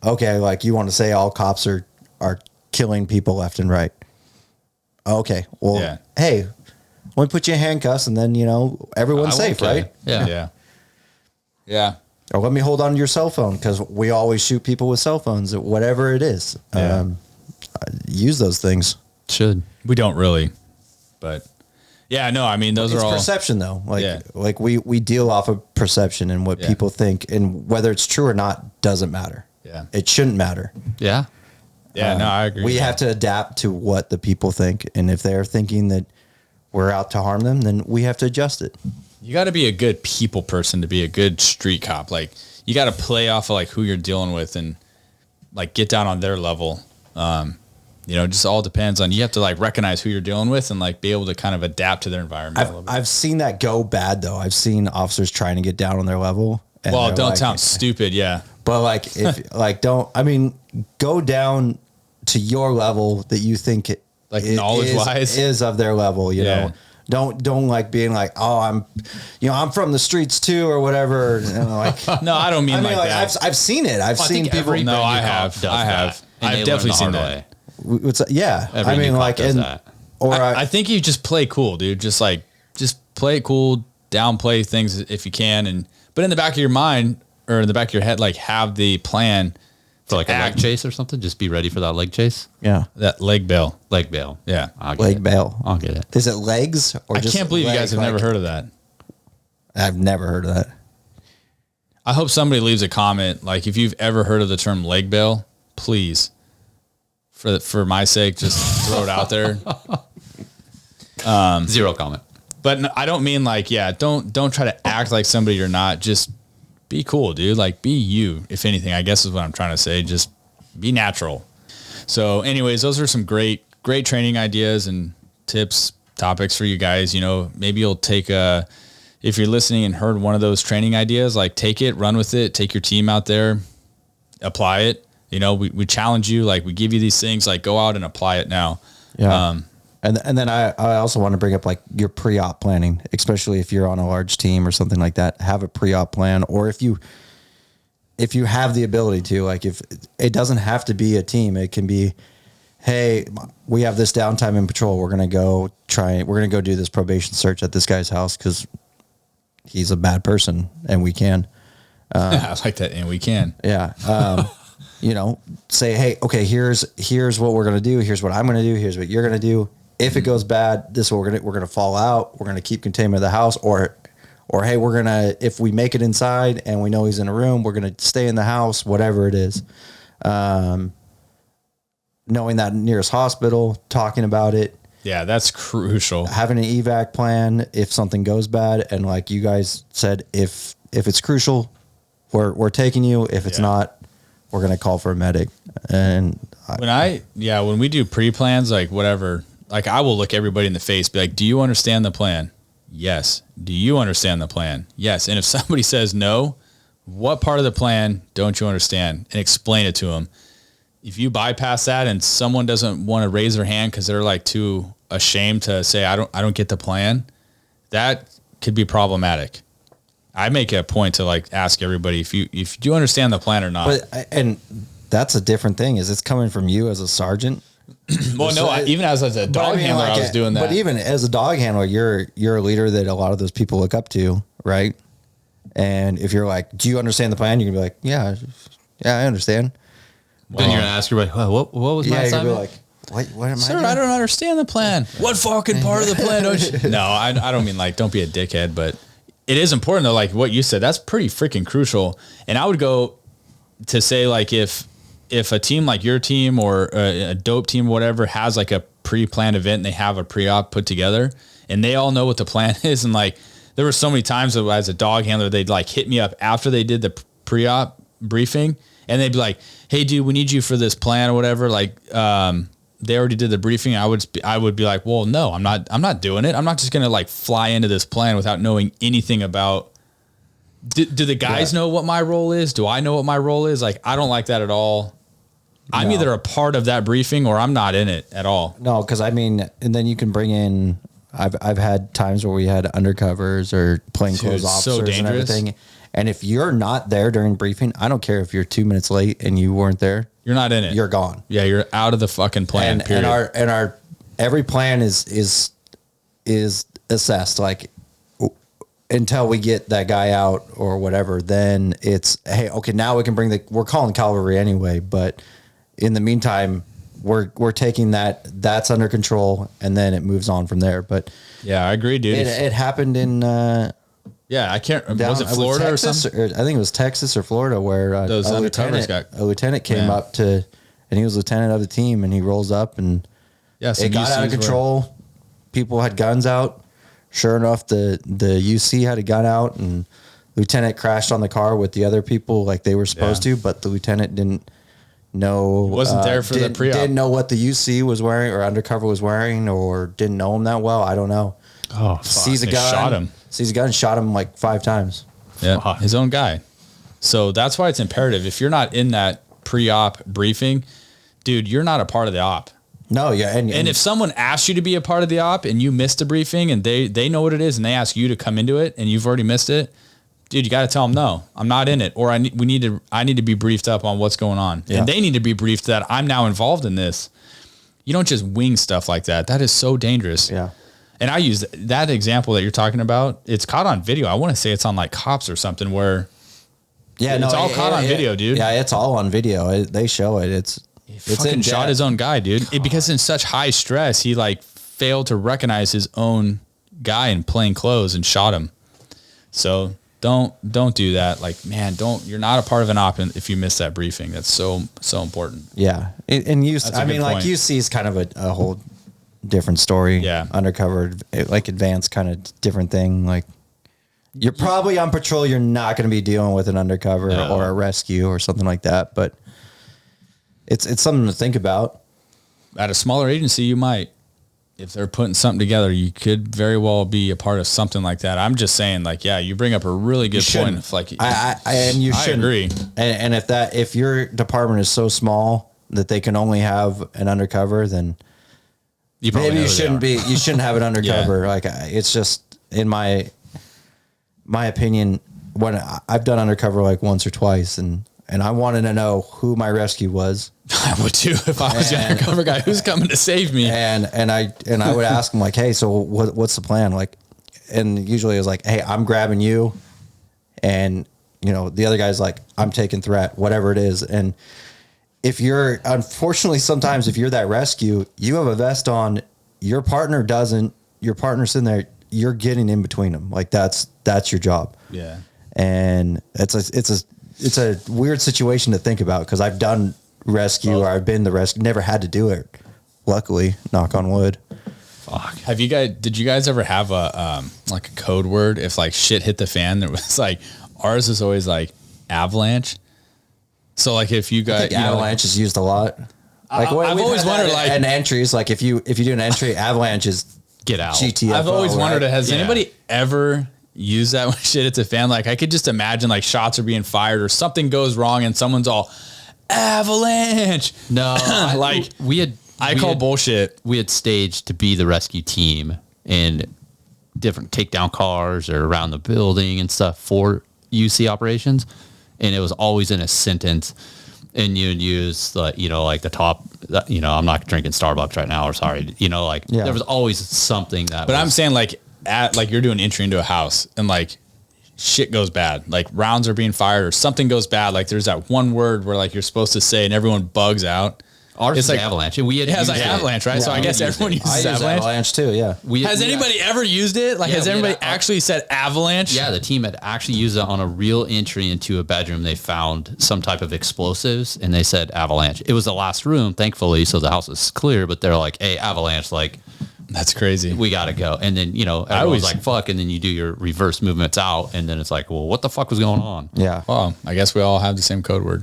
okay, like you want to say all cops are killing people left and right. Okay. Well, hey, let me put you in handcuffs and then, everyone's safe, right? Yeah. Yeah. Yeah. Or let me hold on to your cell phone because we always shoot people with cell phones, whatever it is. Yeah. Use those things. Should. We don't really, but yeah, no, I mean, those It's are all perception though. Yeah. Like we deal off of perception and what people think, and whether it's true or not doesn't matter. Yeah. It shouldn't matter. Yeah. Yeah, no, I agree. We have to adapt to what the people think. And if they're thinking that we're out to harm them, then we have to adjust it. You got to be a good people person to be a good street cop. Like you got to play off of like who you're dealing with and like get down on their level. Just all depends on, you have to like recognize who you're dealing with and like be able to kind of adapt to their environment. I've seen that go bad though. I've seen officers trying to get down on their level. And well, don't like, sound stupid. Yeah. But like, if like, go down to your level that you think it like knowledge wise is of their level, you know. Don't like being like, oh, I'm from the streets too or whatever. Like, no, I don't mean like that. I've seen it. I've seen people. No, I have. I've definitely seen that. I mean, like, I think you just play cool, dude. Just play it cool, downplay things if you can, but in the back of your mind or in the back of your head, like have the plan for like a leg chase or something. Just be ready for that leg chase. Yeah, that leg bail. Leg bail. Yeah, leg bail. I'll get it. Is it legs or? I can't believe you guys have never heard of that. I've never heard of that. I hope somebody leaves a comment. Like if you've ever heard of the term leg bail, please, for my sake, just throw it out there. Zero comment. But I don't mean like, don't try to act like somebody you're not. Just be cool, dude. Like be you, if anything, I guess is what I'm trying to say. Just be natural. So anyways, those are some great training ideas and tips, topics for you guys. Maybe you'll take if you're listening and heard one of those training ideas, like take it, run with it, take your team out there, apply it. We challenge you, like we give you these things, like go out and apply it now. Yeah. And then I also want to bring up like your pre-op planning, especially if you're on a large team or something like that. Have a pre-op plan, or if you have the ability to, like if it doesn't have to be a team, it can be, hey, we have this downtime in patrol. We're gonna go do this probation search at this guy's house because he's a bad person, and we can. I like that, and we can. Yeah. Say, hey, okay, here's what we're gonna do. Here's what I'm gonna do. Here's what you're gonna do. If it goes bad, this is what we're gonna fall out. We're gonna keep containment of the house, or hey, we're gonna, if we make it inside and we know he's in a room, we're gonna stay in the house. Whatever it is, knowing that nearest hospital, talking about it. Yeah, that's crucial. Having an evac plan if something goes bad, and like you guys said, if it's crucial, we're taking you. If it's not, we're gonna call for a medic. And when we do pre-plans, like whatever, like I will look everybody in the face, be like, do you understand the plan? Yes. Do you understand the plan? Yes. And if somebody says no, what part of the plan don't you understand? And explain it to them. If you bypass that and someone doesn't want to raise their hand because they're like too ashamed to say, I don't get the plan, that could be problematic. I make a point to like ask everybody if you understand the plan or not. And that's a different thing. Is it's coming from you as a sergeant? Well, no, even as a dog handler, I was doing that. But even as a dog handler, you're a leader that a lot of those people look up to, right? And if you're like, do you understand the plan? You're gonna be like, yeah, I understand. Then you're gonna ask your buddy, what was my assignment? You're gonna be like, what am Sir, I doing? I don't understand the plan. What fucking part of the plan don't you? No, I don't mean like, don't be a dickhead, but it is important though. Like what you said, that's pretty freaking crucial. And I would go to say like, if a team like your team or a dope team, whatever, has like a pre-planned event and they have a pre-op put together and they all know what the plan is. And like, there were so many times that as a dog handler, they'd like hit me up after they did the pre-op briefing and they'd be like, hey dude, we need you for this plan or whatever. Like, they already did the briefing. I would be like, well, no, I'm not doing it. I'm not just going to like fly into this plan without knowing anything about, do the guys know what my role is? Do I know what my role is? Like, I don't like that at all. I'm either a part of that briefing or I'm not in it at all. No, because I mean, and then you can bring in. I've had times where we had undercovers or plainclothes officers and everything. And if you're not there during briefing, I don't care if you're 2 minutes late and you weren't there. You're not in it. You're gone. Yeah, you're out of the fucking plan. And our every plan is assessed like until we get that guy out or whatever. Then it's hey, okay, now we can bring we're calling cavalry anyway, but in the meantime, we're taking that's under control, and then it moves on from there. But yeah, I agree, dude. It happened in I can't. Was it Florida or something? I think it was Texas or Florida where those a lieutenant came up to, and he was lieutenant of the team, and he rolls up and it got out of control. People had guns out. Sure enough, the UC had a gun out, and lieutenant crashed on the car with the other people like they were supposed to, but the lieutenant didn't know. He wasn't there for the pre-op. Didn't know what the UC was wearing or undercover was wearing, or didn't know him that well. I don't know. Oh, sees a gun. Shot him. Sees a gun. Shot him like 5 times. Yeah, his own guy. So that's why it's imperative. If you're not in that pre-op briefing, dude, you're not a part of the op. No, yeah, and if someone asks you to be a part of the op and you missed a briefing and they know what it is and they ask you to come into it and you've already missed it, dude, you got to tell them no, I'm not in it, or I need to be briefed up on what's going on, and they need to be briefed that I'm now involved in this. You don't just wing stuff like that. That is so dangerous. Yeah. And I use that example that you're talking about. It's caught on video. I want to say it's on like Cops or something where. Yeah, it's all caught on video, dude. Yeah, it's all on video. They show it. It's fucking shot his own guy, dude. Because in such high stress, he like failed to recognize his own guy in plain clothes and shot him. So don't do that. Like, man, you're not a part of an op if you miss that briefing. That's so important. Yeah. And UC is kind of a whole different story. Yeah. Undercover, like advanced kind of different thing. Like you're probably on patrol. You're not going to be dealing with an undercover or a rescue or something like that. But it's something to think about. At a smaller agency, you might. If they're putting something together, you could very well be a part of something like that. I'm just saying, like, yeah, you bring up a really good point. If, like, I agree. And if your department is so small that they can only have an undercover, then maybe you shouldn't have an undercover. Yeah. Like, it's just in my opinion, when I've done undercover like once or twice, and I wanted to know who my rescue was. I would too if I was the undercover guy who's coming to save me. And I would ask him like, hey, so what's the plan? Like, and usually it was like, hey, I'm grabbing you, and the other guy's like, I'm taking threat, whatever it is. And unfortunately, sometimes if you're that rescue, you have a vest on, your partner doesn't. Your partner's in there. You're getting in between them. Like that's your job. Yeah. And it's a weird situation to think about because I've done rescue or I've been the rescue, never had to do it. Luckily, knock on wood. Fuck. Did you guys ever have a like a code word if like shit hit the fan? There was like, ours is always like avalanche. So like if you got avalanche is used a lot. Like I've always wondered like and entries, like if you do an entry, avalanche is get out. GTFO, I've always wondered, has anybody ever used that when shit hits the fan? Like I could just imagine like shots are being fired or something goes wrong and someone's all avalanche. No, I call bullshit. We had staged to be the rescue team in different takedown cars or around the building and stuff for UC operations. And it was always in a sentence. and you'd use like the top, I'm not drinking Starbucks right now, or sorry, there was always something that. But I'm saying like you're doing entry into a house and like shit goes bad, like rounds are being fired or something goes bad. Like there's that one word where like you're supposed to say and everyone bugs out. Ours it's is like avalanche, and we had it's like avalanche, right? Yeah, so I guess everyone uses avalanche too. Yeah. Has anybody ever used it? Like, has anybody actually said avalanche? Yeah, the team had actually used it on a real entry into a bedroom. They found some type of explosives, and they said avalanche. It was the last room, thankfully, so the house was clear. But they're like, "Hey, avalanche!" Like, that's crazy. We gotta go. And then everyone's like, "Fuck!" And then you do your reverse movements out, and then it's like, "Well, what the fuck was going on?" Yeah. Well, I guess we all have the same code word.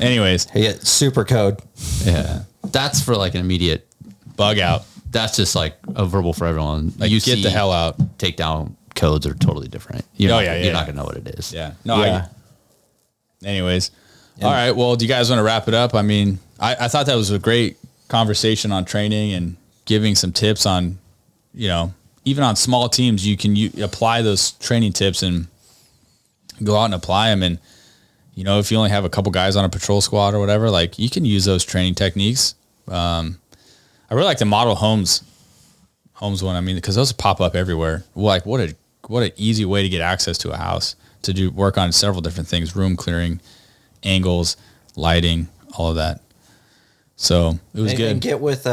Anyways, super code. Yeah. That's for like an immediate bug out. That's just like a verbal for everyone. Like, you get the hell out. Takedown codes are totally different. You're not going to know what it is. Yeah. No, anyways. All right. Well, do you guys want to wrap it up? I mean, I thought that was a great conversation on training and giving some tips on, even on small teams, you can apply those training tips and go out and apply them. And, if you only have a couple guys on a patrol squad or whatever, like you can use those training techniques. I really like the model homes one. I mean, because those pop up everywhere. Like what an easy way to get access to a house to work on several different things: room clearing, angles, lighting, all of that. So it was good. And get with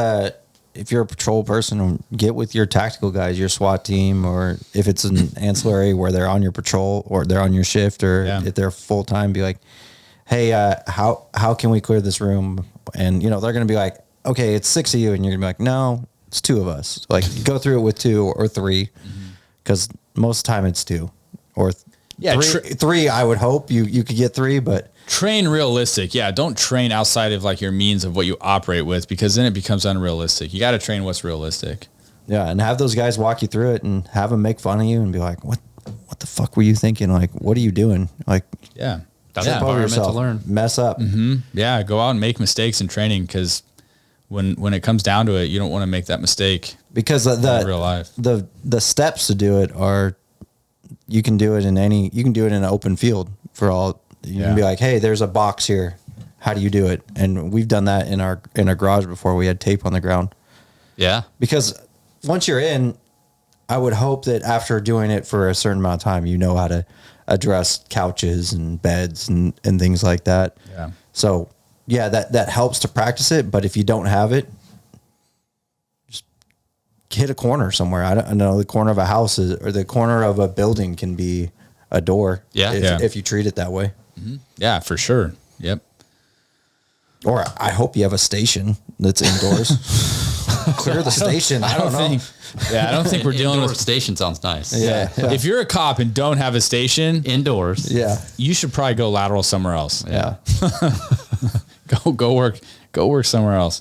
if you're a patrol person, get with your tactical guys, your SWAT team, or if it's an ancillary where they're on your patrol or they're on your shift, or if they're full time, be like, hey, how can we clear this room? And they're going to be like, okay, it's 6 of you, and you're gonna be like, no, it's 2 of us. Like, go through it with 2 or 3, because most of the time it's 2 or 3. I would hope you could get 3, but train realistic. Yeah, don't train outside of like your means of what you operate with, because then it becomes unrealistic. You got to train what's realistic. Yeah, and have those guys walk you through it and have them make fun of you and be like, what the fuck were you thinking? Like, what are you doing? Like, that's an environment to learn. Mess up. Mm-hmm. Yeah, go out and make mistakes in training, because when it comes down to it, you don't want to make that mistake, because in real life. The steps to do it are, you can do it in an open field for all. You can be like, hey, there's a box here. How do you do it? And we've done that in our garage before. We had tape on the ground. Yeah. Because once you're in, I would hope that after doing it for a certain amount of time, you know how to address couches and beds and things like that. Yeah. So yeah, that helps to practice it. But if you don't have it, just hit a corner somewhere. I don't know. The corner of a house or the corner of a building can be a door. Yeah. If you treat it that way. Mm-hmm. Yeah, for sure. Yep. Or I hope you have a station that's indoors. Clear the station. I don't know. I don't think we're dealing with station. Sounds nice. Yeah. If you're a cop and don't have a station indoors, you should probably go lateral somewhere else. Yeah. Go work somewhere else.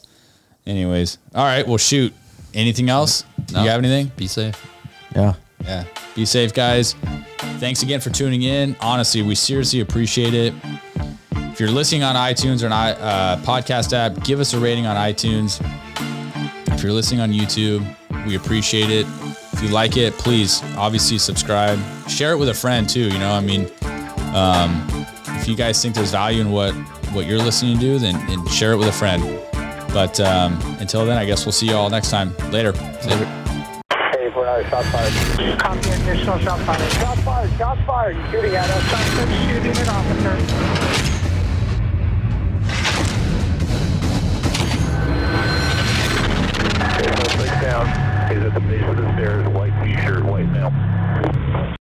Anyways. All right. Well, shoot. Anything else? No. You have anything? Be safe. Yeah. Yeah. Be safe, guys. Thanks again for tuning in. Honestly, we seriously appreciate it. If you're listening on iTunes or an podcast app, give us a rating on iTunes. If you're listening on YouTube, we appreciate it. If you like it, please, obviously subscribe. Share it with a friend too. If you guys think there's value in what you're listening to, then share it with a friend. But until then, I guess we'll see you all next time. Later. Shot fired. Copy, additional shot fired. Shot fired. Shot fired. Shooting at us. Suspect shooting an officer. Suspect down. He's at the base of the stairs. White t-shirt, white male.